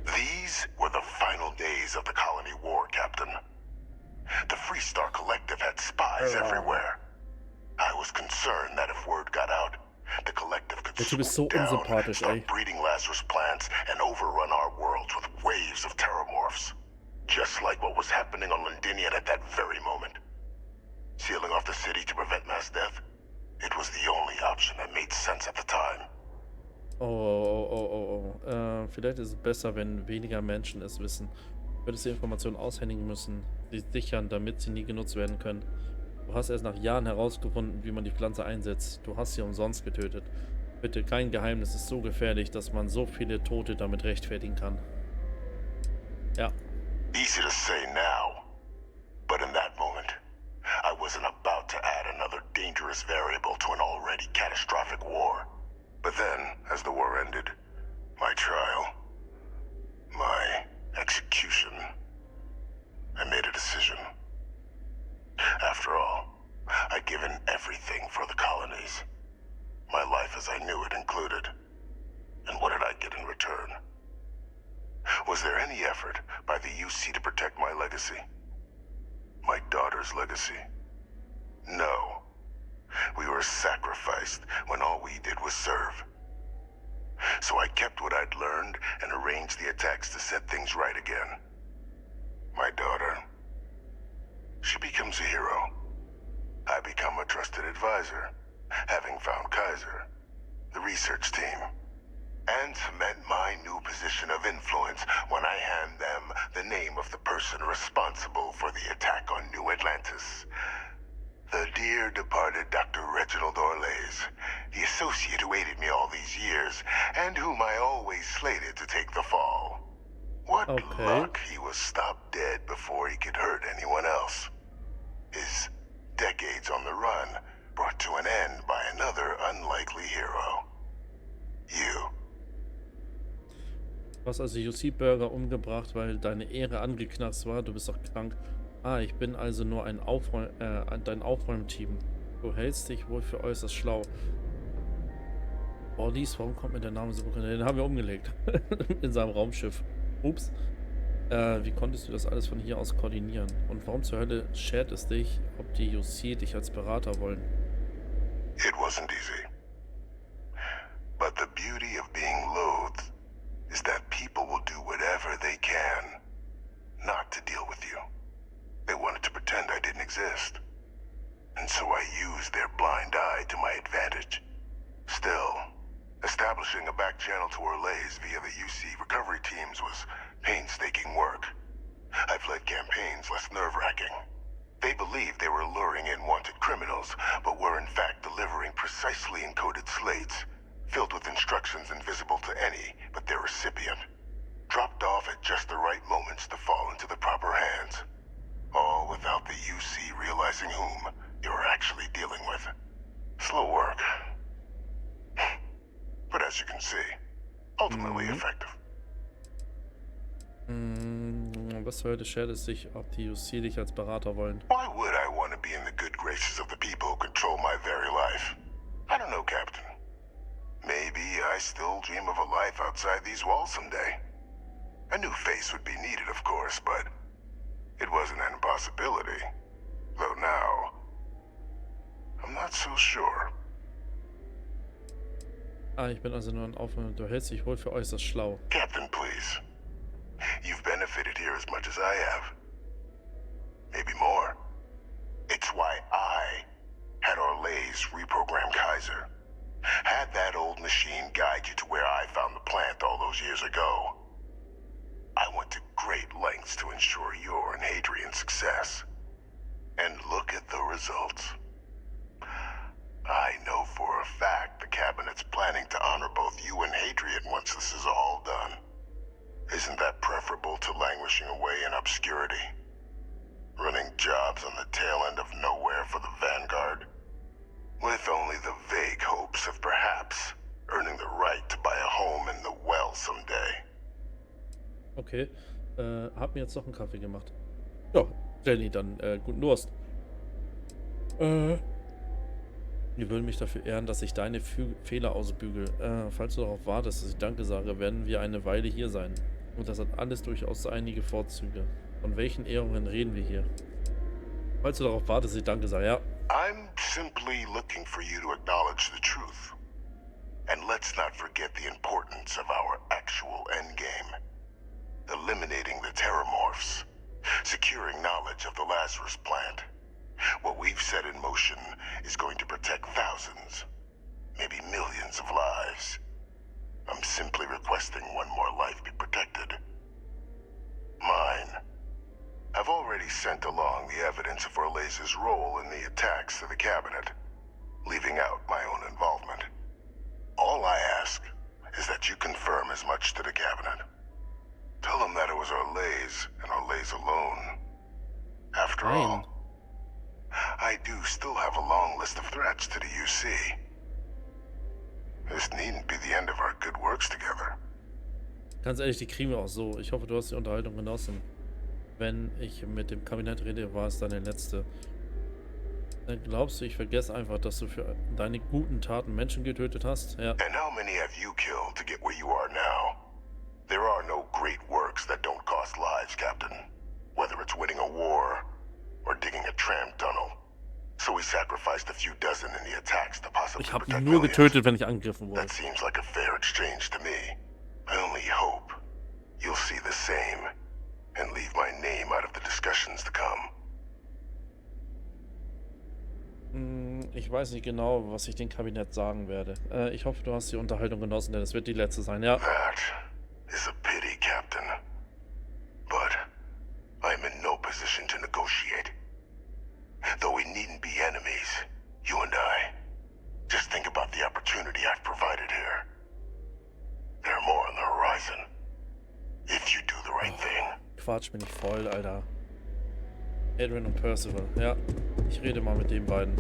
These were the final days of the colony war, Captain. The Freestar Collective had spies everywhere. I was concerned that if word got out, the Collective could swoop down, start breeding Lazarus plants, and overrun our worlds with waves of terramorphs. Just like what was happening on Londinian at that very moment. Sealing off the city to prevent mass death, it was the only option that made sense at the time. Vielleicht ist es besser, wenn weniger Menschen es wissen. Du würdest die Informationen aushändigen müssen, sie sichern, damit sie nie genutzt werden können. Du hast erst nach Jahren herausgefunden, wie man die Pflanze einsetzt. Du hast sie umsonst getötet. Bitte, kein Geheimnis ist so gefährlich, dass man so viele Tote damit rechtfertigen kann. Ja. Easy to say now, but in that moment, I wasn't about to add another dangerous variable to an already catastrophic war. But then, as the war ended, my trial, my execution, I made a decision. After all, I'd given everything for the colonies. My life as I knew it included. And what did I get in return? Was there any effort by the UC to protect my legacy? My daughter's legacy? No. We were sacrificed when all we did was serve. So I kept what I'd learned and arranged the attacks to set things right again. My daughter, she becomes a hero. I become a trusted advisor, having found Kaiser, the research team, and cement my new position of influence when I hand them the name of the person responsible for the attack on New Atlantis. The dear departed Dr. Reginald Orlays, the associate who aided me all these years, and whom I always slated to take the fall. What luck he was stopped dead before he could hurt anyone else. His decades on the run brought to an end by another unlikely hero. You. Du hast also Bürger umgebracht, weil deine Ehre angeknackst war. Du bist doch krank. Ah, ich bin also nur ein dein Aufräumteam. Du hältst dich wohl für äußerst schlau. Bodies, warum kommt mir der Name so bekannt? Den haben wir umgelegt. In seinem Raumschiff. Ups. Wie konntest du das alles von hier aus koordinieren? Und warum zur Hölle schert es dich, ob die UC dich als Berater wollen? It wasn't easy. But the beauty of being loathed is that people will do whatever they can not to deal with you. They wanted to pretend I didn't exist. And so I used their blind eye to my advantage. Still, establishing a back channel to Orlays via the UC recovery teams was painstaking work. I've led campaigns less nerve-wracking. They believed they were luring in wanted criminals, but were in fact delivering precisely encoded slates, filled with instructions invisible to any but their recipient, dropped off at just the right moments to fall into the proper hands. All without the UC realizing whom they were actually dealing with. Slow work. But as you can see, ultimately effective. Was heute schert es sich, ob die UC dich als Berater wollen? Why would I want to be in the good graces of the people who control my very life? I don't know, Captain. Maybe I still dream of a life outside these walls someday. A new face would be needed, of course, but it wasn't an impossibility. Though now, I'm not so sure. Ah, ich bin also nur ein Aufwand. Du hältst dich wohl für äußerst schlau. Captain, please. You've benefited here as much as I have. Maybe more. It's why I had Orlays reprogram Kaiser. Had that old machine guide you to where I found the plant all those years ago. I went to great lengths to ensure your and Hadrian's success. And look at the results. I know for a fact the Cabinet's planning to honor both you and Hadrian once this is all done. Isn't that preferable to languishing away in obscurity? Running jobs on the tail end of nowhere for the Vanguard? With only the vague hopes of perhaps earning the right to buy a home in the well someday. Okay, hab mir jetzt noch einen Kaffee gemacht. Ja, Jenny, dann guten Durst. Wir würden mich dafür ehren, dass ich deine Fehler ausbügel. Falls du darauf wartest, dass ich Danke sage, werden wir eine Weile hier sein. Und das hat alles durchaus einige Vorzüge. Von welchen Ehrungen reden wir hier? Falls du darauf wartest, dass ich Danke sage, ja. I'm simply looking for you to acknowledge the truth. And let's not forget the importance of our actual endgame. Eliminating the terramorphs. Securing knowledge of the Lazarus plant. What we've set in motion is going to protect thousands, maybe millions of lives. I'm simply requesting one more life be protected. Mine. I've already sent along the evidence of Orlays' role in the attacks to the Cabinet, leaving out my own involvement. All I ask is that you confirm as much to the Cabinet. Tell them that it was Orlays and Orlays alone. After all, I do still have a long list of threats to the UC. This needn't be the end of our good works together. Ganz ehrlich, die kriegen wir auch so. Ich hoffe, du hast die Unterhaltung genossen. Wenn ich mit dem Kabinett rede, war es deine letzte. Dann glaubst du, ich vergesse einfach, dass du für deine guten Taten Menschen getötet hast? Ja. And how many have you killed to get where you are now? There are no great works that don't cost lives, Captain. Whether it's winning a war or digging a tram tunnel. So we sacrificed a few dozen in the attacks to possibly Ich habe protect ihn nur millions. getötet, wenn ich angegriffen wurde. That seems like a fair exchange to me. I only hope you'll see the same and leave my name out of the discussions to come. Ich weiß nicht genau, was ich dem Kabinett sagen werde. Ich hoffe, du hast die Unterhaltung genossen, denn es wird die letzte sein, ja. That is a pity, Captain. But I'm in no position to negotiate. Though we needn't be enemies, you and I. Just think about the opportunity I've provided here. There are more on the horizon. If you do the right thing. Quatsch, bin ich voll, Alter. Adrian und Percival, ja. Ich rede mal mit den beiden.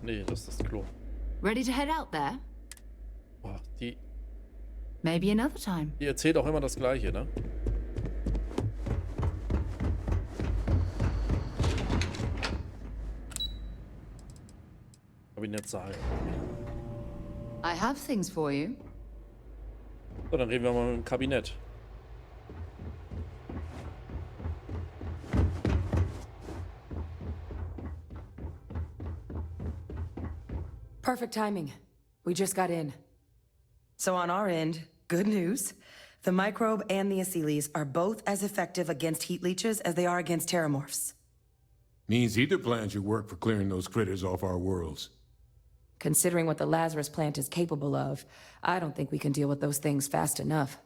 Nee, das ist das Klo. Ready to head out there? Boah, die Maybe another time. erzählt auch immer das Gleiche, ne? Kabinettsaal. I have things for you. So, dann reden wir mal mit dem Kabinett. Perfect timing. We just got in. So on our end, good news. The microbe and the Asylees are both as effective against heat leeches as they are against terramorphs. Means either plan should work for clearing those critters off our worlds. Considering what the Lazarus plant is capable of, I don't think we can deal with those things fast enough.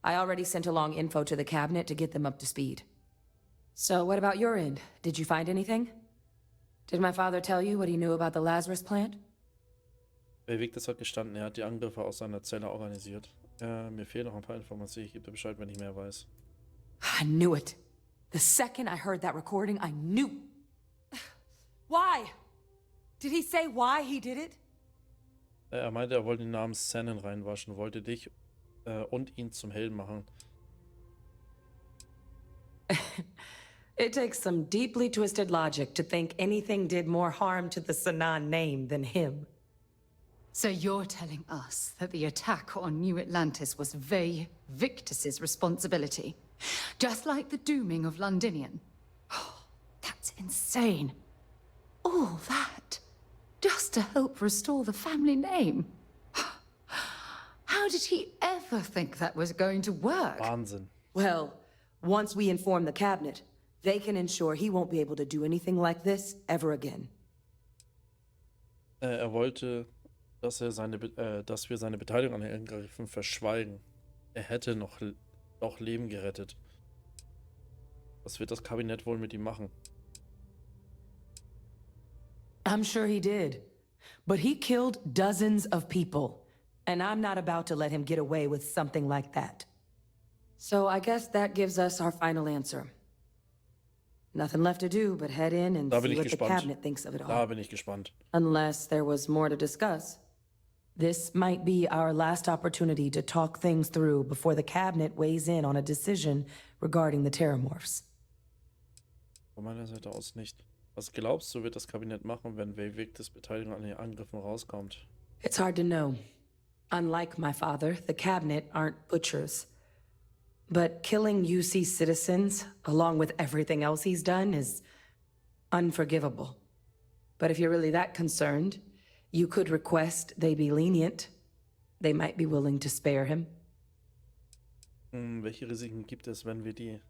I already sent along info to the cabinet to get them up to speed. So what about your end? Did you find anything? Did my father tell you what he knew about the Lazarus plant? Victus hat gestanden, er hat die Angriffe aus seiner Zelle organisiert. Mir fehlen noch ein paar Informationen, ich gebe dir Bescheid, wenn ich mehr weiß. I knew it. The second I heard that recording, I knew. Why? Did he say why he did it? Er meinte, er wollte den Namen Shannon reinwaschen, wollte dich und ihn zum Helden machen. It takes some deeply twisted logic to think anything did more harm to the Sanan name than him. So you're telling us that the attack on New Atlantis was Victus's responsibility? Just like the dooming of Londinian? Oh, that's insane. All that just to help restore the family name? How did he ever think that was going to work? Wahnsinn. Well, once we inform the cabinet, they can ensure he won't be able to do anything like this ever again. Er wollte, dass wir seine Beteiligung an den Angriffen verschweigen. Er hätte noch Leben gerettet. Was wird das Kabinett wohl mit ihm machen? I'm sure he did. But he killed dozens of people. And I'm not about to let him get away with something like that. So I guess that gives us our final answer. Nothing left to do but head in and see what the cabinet thinks of it all. Da bin ich gespannt. Unless there was more to discuss. This might be our last opportunity to talk things through before the cabinet weighs in on a decision regarding the terramorphs. Von meiner Seite aus nicht. Was glaubst du, wird das Kabinett machen, wenn Victus Beteiligung an den Angriffen rauskommt? It's hard to know. Unlike my father, the cabinet aren't butchers. But killing UC citizens, along with everything else he's done, is unforgivable. But if you're really that concerned, you could request they be lenient. They might be willing to spare him. Welche Risiken gibt es, wenn wir die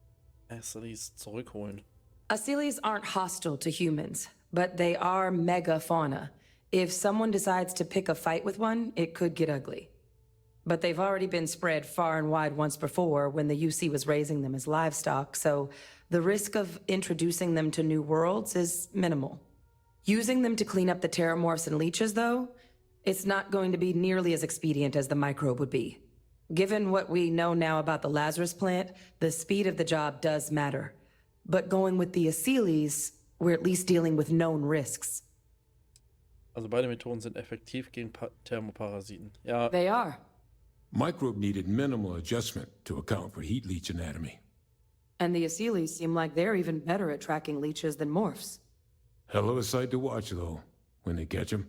Asylees zurückholen? Asylees aren't hostile to humans, but they are megafauna. If someone decides to pick a fight with one, it could get ugly. But they've already been spread far and wide once before when the UC was raising them as livestock, so the risk of introducing them to new worlds is minimal. Using them to clean up the terramorphs and leeches, though, it's not going to be nearly as expedient as the microbe would be. Given what we know now about the Lazarus plant, the speed of the job does matter. But going with the Asylees, we're at least dealing with known risks. Also beide Methoden sind effektiv gegen Thermoparasiten. Ja. They are. Microbe needed minimal adjustment to account for heat leech anatomy. And the Asylees seem like they're even better at tracking leeches than morphs. Hell of a sight to watch, though, when they catch them.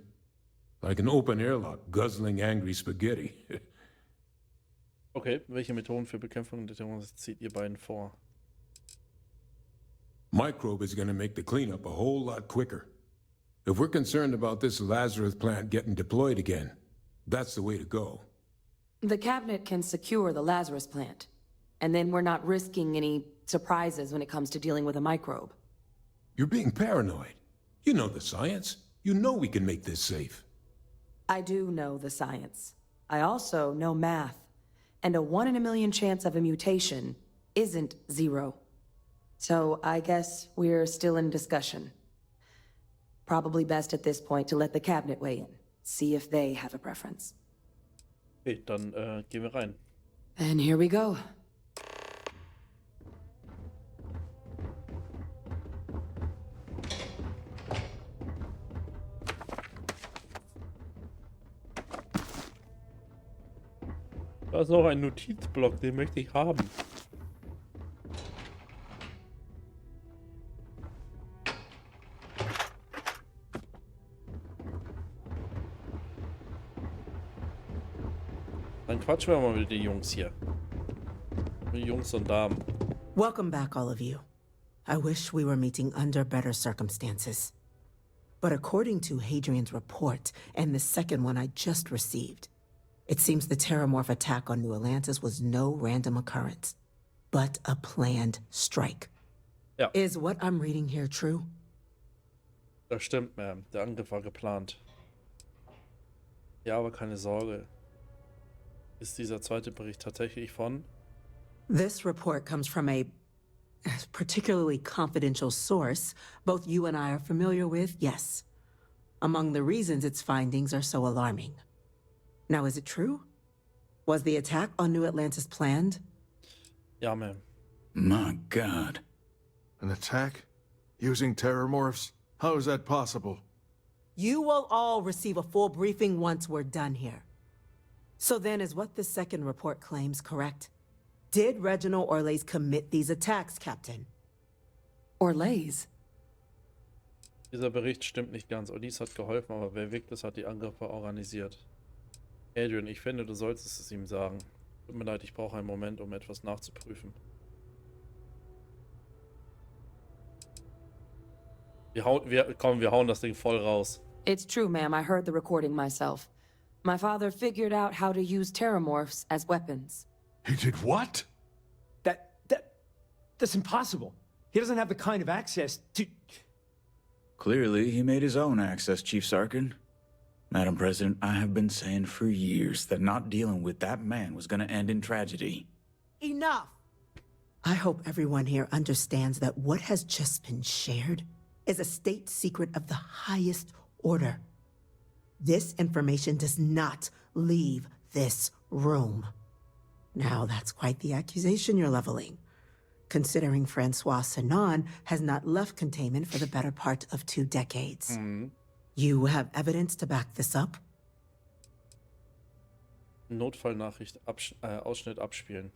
Like an open airlock guzzling angry spaghetti. Okay, welche Methoden für Bekämpfung der Terroristen zieht ihr beiden vor? Microbe is going to make the cleanup a whole lot quicker. If we're concerned about this Lazarus plant getting deployed again, that's the way to go. The cabinet can secure the Lazarus plant, and then we're not risking any surprises when it comes to dealing with a microbe. You're being paranoid. You know the science. You know we can make this safe. I do know the science. I also know math. And a 1 in a million chance of a mutation isn't 0. So I guess we're still in discussion. Probably best at this point to let the cabinet weigh in. See if they have a preference. Okay, dann gehen wir rein. And here we go. Da ist noch ein Notizblock, den möchte ich haben. Dann quatschen wir mal mit den Jungs hier. Mit Jungs und Damen. Welcome back, all of you. I wish we were meeting under better circumstances. But according to Hadrian's report, and the second one I just received, it seems the Terramorph attack on New Atlantis was no random occurrence, but a planned strike. Ja. Is what I'm reading here true? Das stimmt, Ma'am. Der Angriff war geplant. Ja, aber keine Sorge. Ist dieser zweite Bericht tatsächlich von? This report comes from a particularly confidential source both you and I are familiar with, yes. Among the reasons its findings are so alarming. Now, is it true? Was the attack on New Atlantis planned? Ja, Ma'am. My God. An attack? Using terramorphs? How is that possible? You will all receive a full briefing once we're done here. So then, is what the second report claims correct? Did Reginald Orlays commit these attacks, Captain? Orlays? Dieser Bericht stimmt nicht ganz. Odys hat geholfen, aber wer Victus hat die Angriffe organisiert. Adrian, ich finde, du solltest es ihm sagen. Tut mir leid, ich brauche einen Moment, um etwas nachzuprüfen. Wir hauen das Ding voll raus. It's true, ma'am. I heard the recording myself. My father figured out how to use terramorphs as weapons. He did what? That's impossible. He doesn't have the kind of access to... Clearly, he made his own access, Chief Sarkin. Madam President, I have been saying for years that not dealing with that man was going to end in tragedy. Enough! I hope everyone here understands that what has just been shared is a state secret of the highest order. This information does not leave this room. Now, that's quite the accusation you're leveling, considering Francois Sanon has not left containment for the better part of 2 decades. You have evidence to back this up? Notfallnachricht, Ausschnitt abspielen.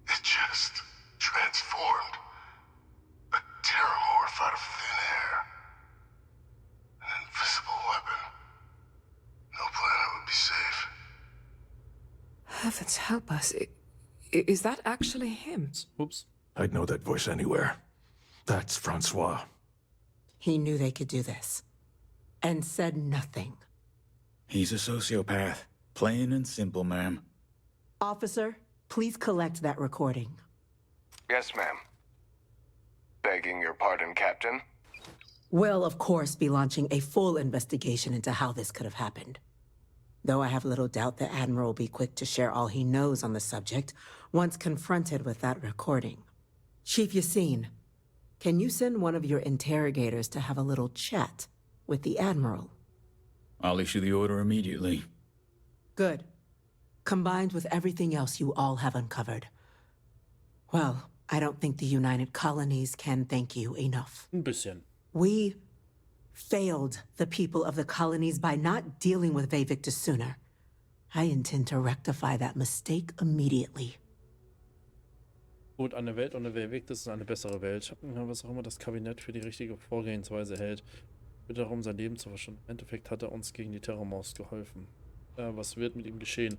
It just transformed. A terramorph out of thin air. An invisible weapon. No planet would be safe. Heavens help us. Is that actually him? Oops. I'd know that voice anywhere. That's Francois. He knew they could do this, and said nothing. He's a sociopath. Plain and simple, ma'am. Officer, please collect that recording. Yes, ma'am. Begging your pardon, Captain. We'll, of course, be launching a full investigation into how this could have happened. Though I have little doubt the Admiral will be quick to share all he knows on the subject once confronted with that recording. Chief Yassine, can you send one of your interrogators to have a little chat with the Admiral? I'll issue the order immediately. Good. Combined with everything else you all have uncovered. Well, I don't think the United Colonies can thank you enough. Ein bisschen. We failed the people of the colonies by not dealing with Victus sooner. I intend to rectify that mistake immediately. Gut, eine Welt ohne Victus ist eine bessere Welt. Was auch immer das Kabinett für die richtige Vorgehensweise hält, wird darum, sein Leben zu verschonen. Im Endeffekt hat er uns gegen die Terrormaus geholfen. Was wird mit ihm geschehen?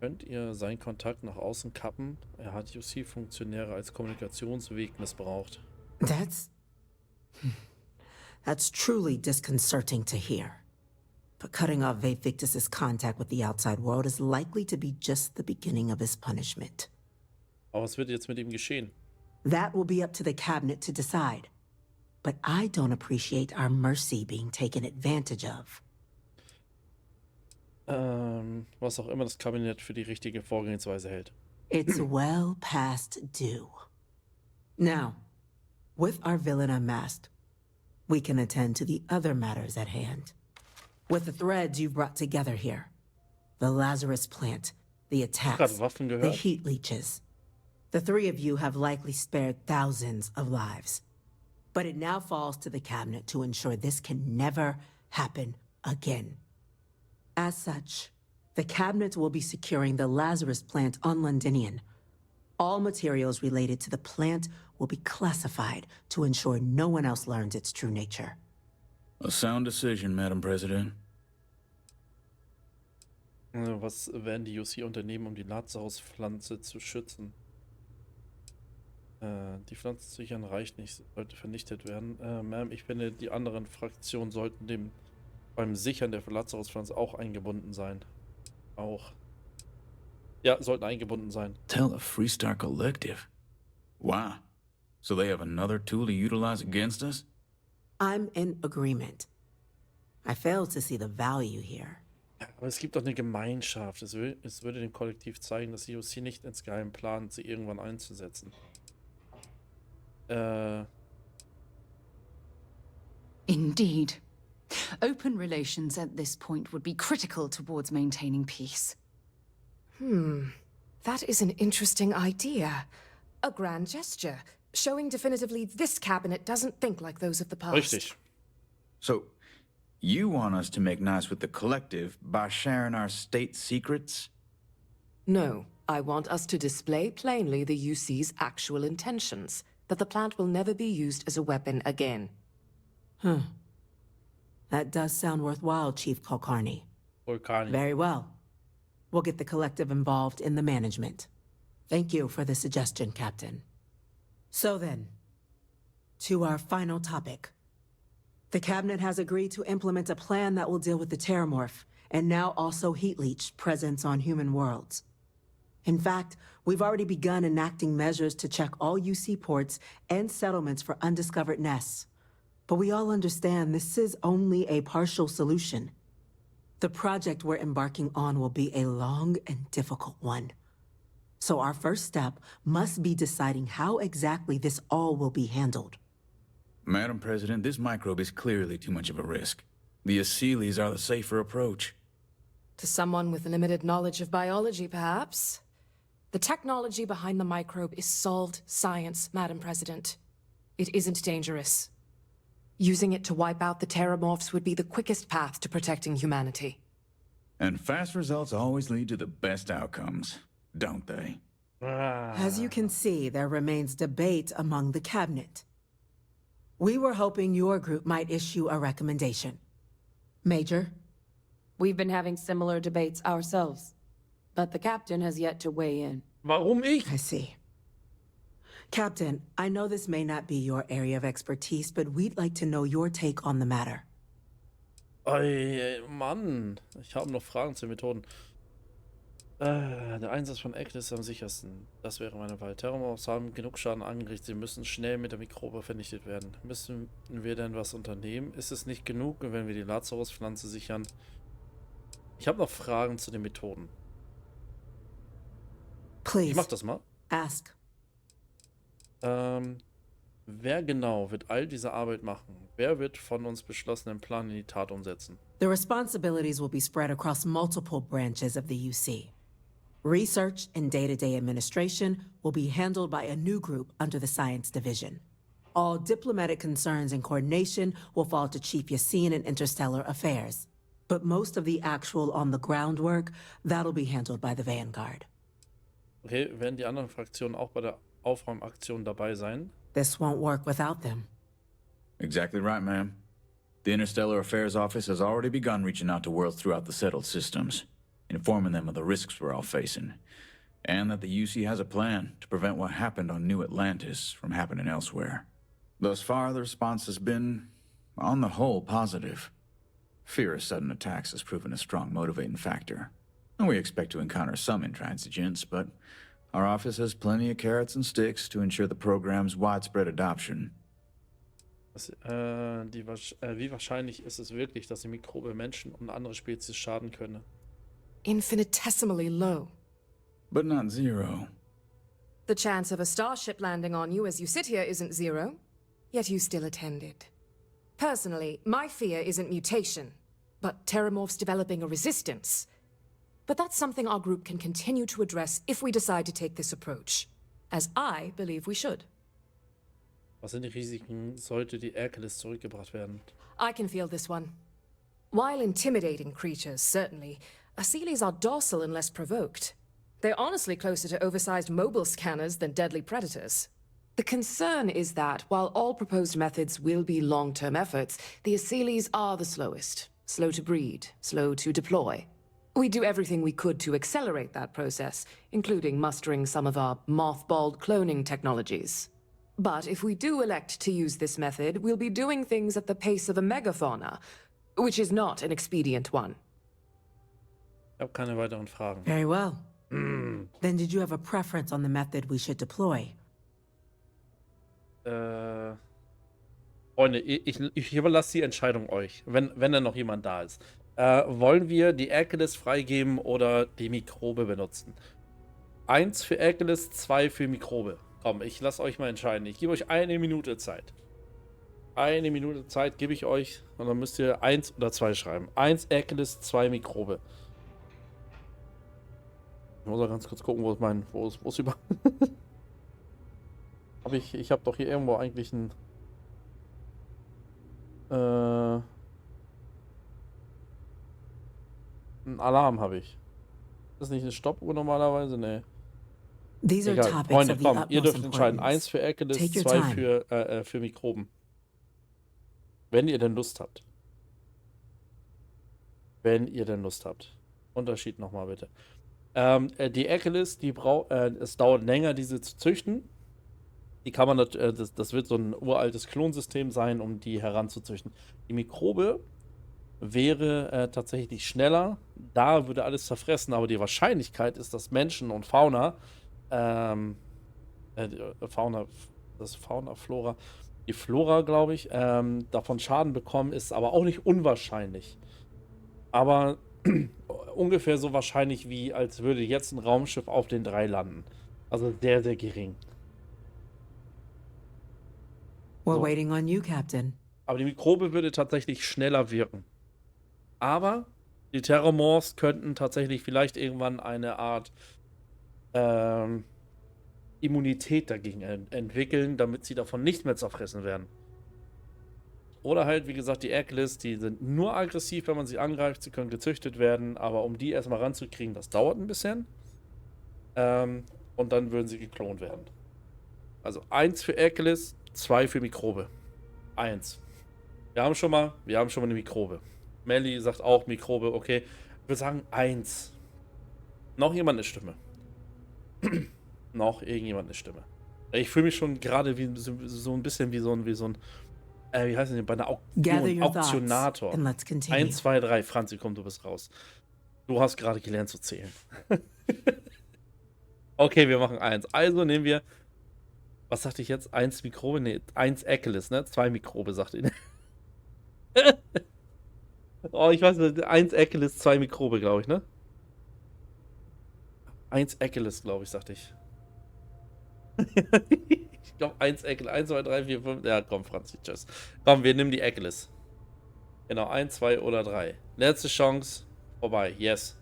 Könnt ihr seinen Kontakt nach außen kappen? Er hat UC-Funktionäre als Kommunikationsweg missbraucht. That's truly disconcerting to hear. But cutting off Victus's contact with the outside world is likely to be just the beginning of his punishment. Aber was wird jetzt mit ihm geschehen? That will be up to the cabinet to decide. But I don't appreciate our mercy being taken advantage of. Was auch immer das Kabinett für die richtige Vorgehensweise hält. It's well past due. Now, with our villain unmasked, we can attend to the other matters at hand. With the threads you've brought together here, the Lazarus plant, the attacks, the heat leeches, the 3 of you have likely spared thousands of lives. But it now falls to the cabinet to ensure this can never happen again. As such, The cabinet will be securing the Lazarus plant on Londinian. All materials related to the plant will be classified to ensure no one else learns its true nature. A sound decision, Madam President. Was werden die UC unternehmen, um die Lazarus-Pflanze zu schützen? Die Pflanze zu sichern reicht nicht, sie sollte vernichtet werden. Ma'am, ich finde, die anderen Fraktionen sollten beim Sichern der Lazarus-Pflanze auch eingebunden sein. Auch. Ja, sollten eingebunden sein. Tell the Freestar Collective. Wow. So they have another tool to utilize against us? I'm in agreement. I fail to see the value here. Aber es gibt doch eine Gemeinschaft. Es würde dem Kollektiv zeigen, dass die UC nicht insgeheim plant, sie irgendwann einzusetzen. Indeed. Open relations at this point would be critical towards maintaining peace. That is an interesting idea. A grand gesture, showing definitively this cabinet doesn't think like those of the past. Richtig. So, you want us to make nice with the collective by sharing our state secrets? No, I want us to display plainly the UC's actual intentions, that the plant will never be used as a weapon again. That does sound worthwhile, Chief Kulkarni. Kulkarni. Very well. We'll get the collective involved in the management. Thank you for the suggestion, Captain. So then, to our final topic. The Cabinet has agreed to implement a plan that will deal with the Terramorph, and now also Heat Leech presence on human worlds. In fact, we've already begun enacting measures to check all UC ports and settlements for undiscovered nests. But we all understand this is only a partial solution. The project we're embarking on will be a long and difficult one. So our first step must be deciding how exactly this all will be handled. Madam President, this microbe is clearly too much of a risk. The Aseles are the safer approach. To someone with limited knowledge of biology, perhaps. The technology behind the microbe is solved science, Madam President. It isn't dangerous. Using it to wipe out the Terramorphs would be the quickest path to protecting humanity. And fast results always lead to the best outcomes, don't they? As you can see, there remains debate among the Cabinet. We were hoping your group might issue a recommendation. Major? We've been having similar debates ourselves, but the captain has yet to weigh in. Warum ich? I see. Captain, I know this may not be your area of expertise, but we'd like to know your take on the matter. Ey, Mann. Ich habe noch Fragen zu den Methoden. Der Einsatz von Atlantis ist am sichersten. Das wäre meine Wahl. Terramorphs haben genug Schaden angerichtet. Sie müssen schnell mit der Mikrobe vernichtet werden. Müssen wir denn was unternehmen? Ist es nicht genug, wenn wir die Lazarus-Pflanze sichern? Ich habe noch Fragen zu den Methoden. Please. Ich mach das mal. Ask. Wer genau wird all diese Arbeit machen? Wer wird von uns beschlossenen Plan in die Tat umsetzen? The responsibilities will be spread across multiple branches of the UC. Research and day-to-day administration will be handled by a new group under the Science Division. All diplomatic concerns and coordination will fall to Chief Yassine and Interstellar Affairs. But most of the actual on-the-ground work, that'll be handled by the Vanguard. Okay, werden die anderen Fraktionen auch bei der Aufräumaktion dabei sein? This won't work without them. Exactly right, ma'am. The Interstellar Affairs Office has already begun reaching out to worlds throughout the settled systems, informing them of the risks we're all facing, and that the UC has a plan to prevent what happened on New Atlantis from happening elsewhere. Thus far, the response has been, on the whole, positive. Fear of sudden attacks has proven a strong motivating factor, and we expect to encounter some intransigence, but our office has plenty of carrots and sticks to ensure the program's widespread adoption. Wie wahrscheinlich ist es wirklich, dass die Mikrobe Menschen und andere Spezies schaden könne? Infinitesimally low. But not zero. The chance of a starship landing on you as you sit here isn't zero, yet you still attended. Personally, my fear isn't mutation, but Terramorphs developing a resistance. But that's something our group can continue to address if we decide to take this approach, as I believe we should. Was sind die Risiken, sollte die Hercules zurückgebracht werden? I can feel this one. While intimidating creatures, certainly, Asylees are docile unless provoked. They're honestly closer to oversized mobile scanners than deadly predators. The concern is that, while all proposed methods will be long-term efforts, the Asylees are the slowest. Slow to breed, slow to deploy. We do everything we could to accelerate that process, including mustering some of our mothballed cloning technologies. But if we do elect to use this method, we'll be doing things at the pace of a megafauna, which is not an expedient one. Ich habe keine weiteren Fragen. Very well. Then did you have a preference on the method we should deploy? Freunde, ich überlasse die Entscheidung euch, wenn dann noch jemand da ist. Wollen wir die Hercules freigeben oder die Mikrobe benutzen? 1 für Hercules, 2 für Mikrobe. Komm, ich lasse euch mal entscheiden. Ich gebe euch 1 Minute Zeit. 1 Minute Zeit gebe ich euch und dann müsst ihr 1 oder 2 schreiben. 1 Hercules, 2 Mikrobe. Ich muss auch ganz kurz gucken, wo ist über... Ich habe doch hier irgendwo eigentlich ein... Ein Alarm habe ich. Ist das nicht eine Stoppuhr normalerweise? Nee. Egal. Freunde, komm, ihr dürft entscheiden. 1 für Hercules, 2 für Mikroben. Wenn ihr denn Lust habt. Wenn ihr denn Lust habt. Unterschied nochmal bitte. Die Hercules, es dauert länger, diese zu züchten. Die kann man, das wird so ein uraltes Klonsystem sein, um die heranzuzüchten. Die Mikrobe wäre tatsächlich schneller. Da würde alles zerfressen, aber die Wahrscheinlichkeit ist, dass Menschen und Fauna, Flora, die Flora, glaube ich, davon Schaden bekommen, ist aber auch nicht unwahrscheinlich. Aber ungefähr so wahrscheinlich, wie als würde jetzt ein Raumschiff auf den 3 landen. Also sehr, sehr gering. We're waiting on you, Captain. Aber die Mikrobe würde tatsächlich schneller wirken. Aber die Terramorphs könnten tatsächlich vielleicht irgendwann eine Art Immunität dagegen entwickeln, damit sie davon nicht mehr zerfressen werden. Oder halt, wie gesagt, die Hercules, die sind nur aggressiv, wenn man sie angreift. Sie können gezüchtet werden, aber um die erstmal ranzukriegen, das dauert ein bisschen. Und dann würden sie geklont werden. Also 1 für Hercules, 2 für Mikrobe. 1. Wir haben schon mal eine Mikrobe. Melly sagt auch Mikrobe, okay. Ich würde sagen 1. Noch jemand eine Stimme. Noch irgendjemand eine Stimme. Ich fühle mich schon gerade wie so ein bisschen wie so ein wie heißt das, bei einer Auktionator. 1, 2, 3. Franzi, komm, du bist raus. Du hast gerade gelernt zu zählen. Okay, wir machen 1. Also nehmen wir, was sagte ich jetzt? 1 Mikrobe? Ne, 1 Hercules, ne? 2 Mikrobe, sagt ihr. Oh, ich weiß nicht, 1 Hercules, 2 Mikrobe, glaube ich, ne? 1 Hercules, glaube ich, sagte ich. Ich glaube 1 Hercules. 1, 2, 3, 4, 5. Ja, komm, Franzi, tschüss. Komm, wir nehmen die Hercules. Genau, 1, 2 oder 3. Letzte Chance. Vorbei. Yes.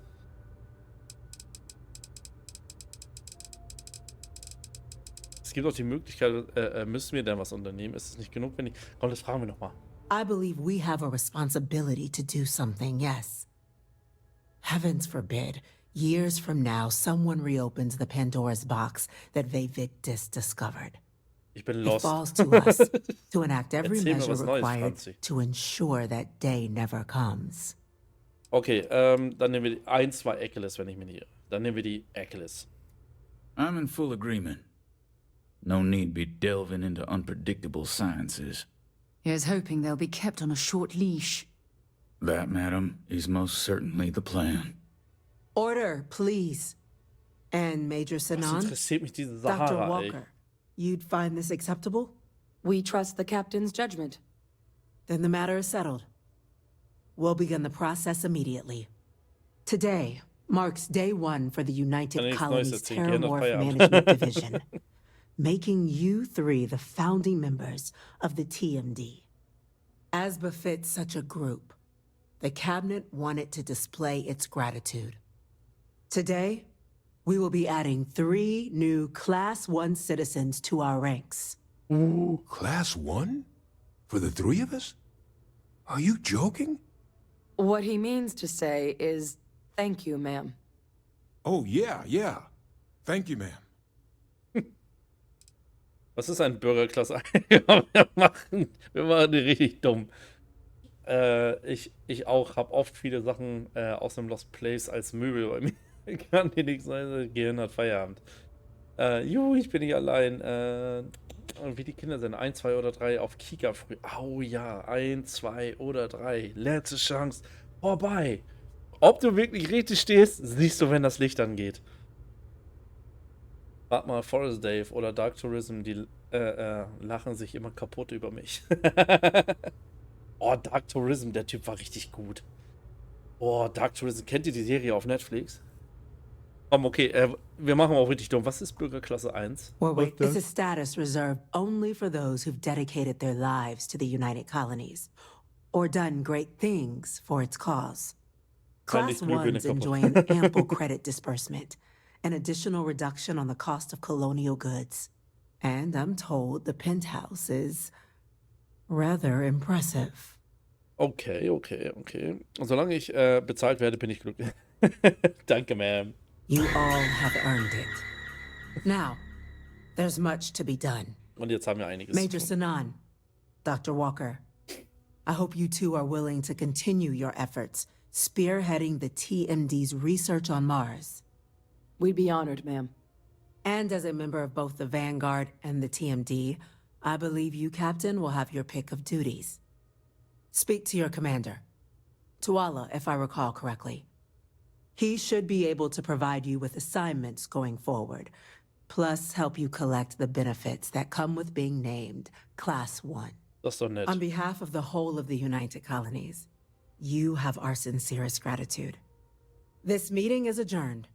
Es gibt auch die Möglichkeit, müssen wir denn was unternehmen? Ist es nicht genug, wenn ich... Komm, das fragen wir nochmal. I believe we have a responsibility to do something, yes. Heavens forbid, years from now, someone reopens the Pandora's box that Victis discovered. Ich bin lost. It falls to us to enact every measure required to ensure that day never comes. Okay, dann nehmen wir die 1, 2 Hercules, wenn ich mich nicht irre. Dann nehmen wir die Hercules. I'm in full agreement. No need be delving into unpredictable sciences. Here's hoping they'll be kept on a short leash. That, madam, is most certainly the plan. Order, please. And Major Sinan, interessiert mich diese Dr. Sahara, Walker, you'd find this acceptable? We trust the captain's judgment. Then the matter is settled. We'll begin the process immediately. Today marks day 1 for the United Colonies Terramorph Management Division, making you 3 the founding members of the TMD. As befits such a group, the Cabinet wanted to display its gratitude. Today, we will be adding 3 new Class 1 citizens to our ranks. Ooh, Class 1? For the 3 of us? Are you joking? What he means to say is, Thank you, ma'am. Oh, yeah. Thank you, ma'am. Was ist ein Bürgerklasse? wir machen die richtig dumm. Ich auch habe oft viele Sachen aus dem Lost Place als Möbel bei mir. Kann dir nichts sein, Gehirn hat Feierabend. Juhu, ich bin nicht allein. Wie die Kinder sind, 1, 2 oder 3 auf Kika früh. Oh ja, 1, 2 oder 3. Letzte Chance. Vorbei. Ob du wirklich richtig stehst, siehst du, wenn das Licht angeht. Warte mal, Forest Dave oder Dark Tourism, die lachen sich immer kaputt über mich. Oh, Dark Tourism, der Typ war richtig gut. Oh, Dark Tourism, kennt ihr die Serie auf Netflix? Okay, wir machen auch richtig dumm. Was ist Bürgerklasse 1? Well, wait, it's a status reserved only for those who've dedicated their lives to the United Colonies or done great things for its cause. Class 1s enjoy an ample credit disbursement, an additional reduction on the cost of colonial goods. And I'm told the penthouse is rather impressive. Okay. Solange ich bezahlt werde, bin ich glücklich. Danke, Ma'am. You all have earned it. Now, there's much to be done. Und jetzt haben wir einiges. Major Sanan, Dr. Walker, I hope you two are willing to continue your efforts spearheading the TMD's research on Mars. We'd be honored, ma'am. And as a member of both the Vanguard and the TMD, I believe you, Captain, will have your pick of duties. Speak to your commander, Tuala, if I recall correctly. He should be able to provide you with assignments going forward, plus help you collect the benefits that come with being named Class 1. Das ist doch nett. On behalf of the whole of the United Colonies, you have our sincerest gratitude. This meeting is adjourned.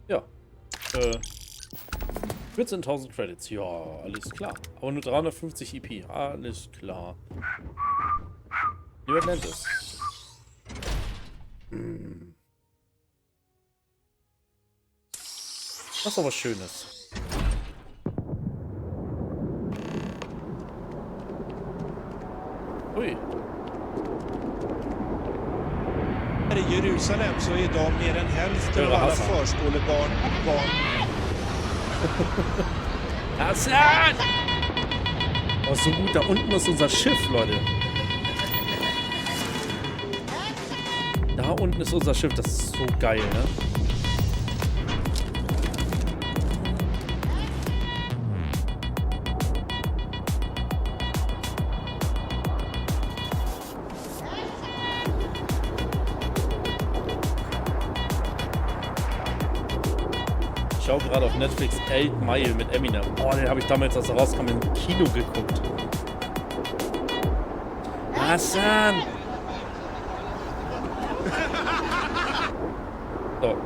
Ja. 14.000 Credits. Ja, alles klar. Aber nur 350 EP. Alles klar. New Atlantis. Das ist doch was Schönes. Ui. I Jerusalem så är idag mer än hälften av alla förskolebarn barn. Hassan! Oh, so gut. Da unten ist unser Schiff, Leute. Da unten ist unser Schiff. Das ist so geil, ne? Ich schaue gerade auf Netflix 8 Mile mit Eminem. Oh, den habe ich damals, als er rauskam, im Kino geguckt. Hassan! So.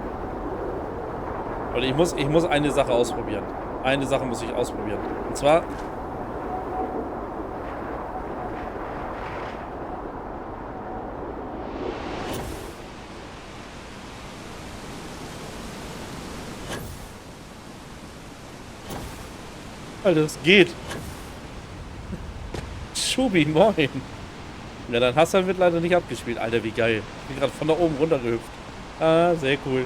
Und ich muss eine Sache ausprobieren. Eine Sache muss ich ausprobieren. Und zwar... Alter, das geht. Schubi, moin. Ja, dann Hassan wird leider nicht abgespielt. Alter, wie geil. Ich bin gerade von da oben runter gehüpft. Ah, sehr cool.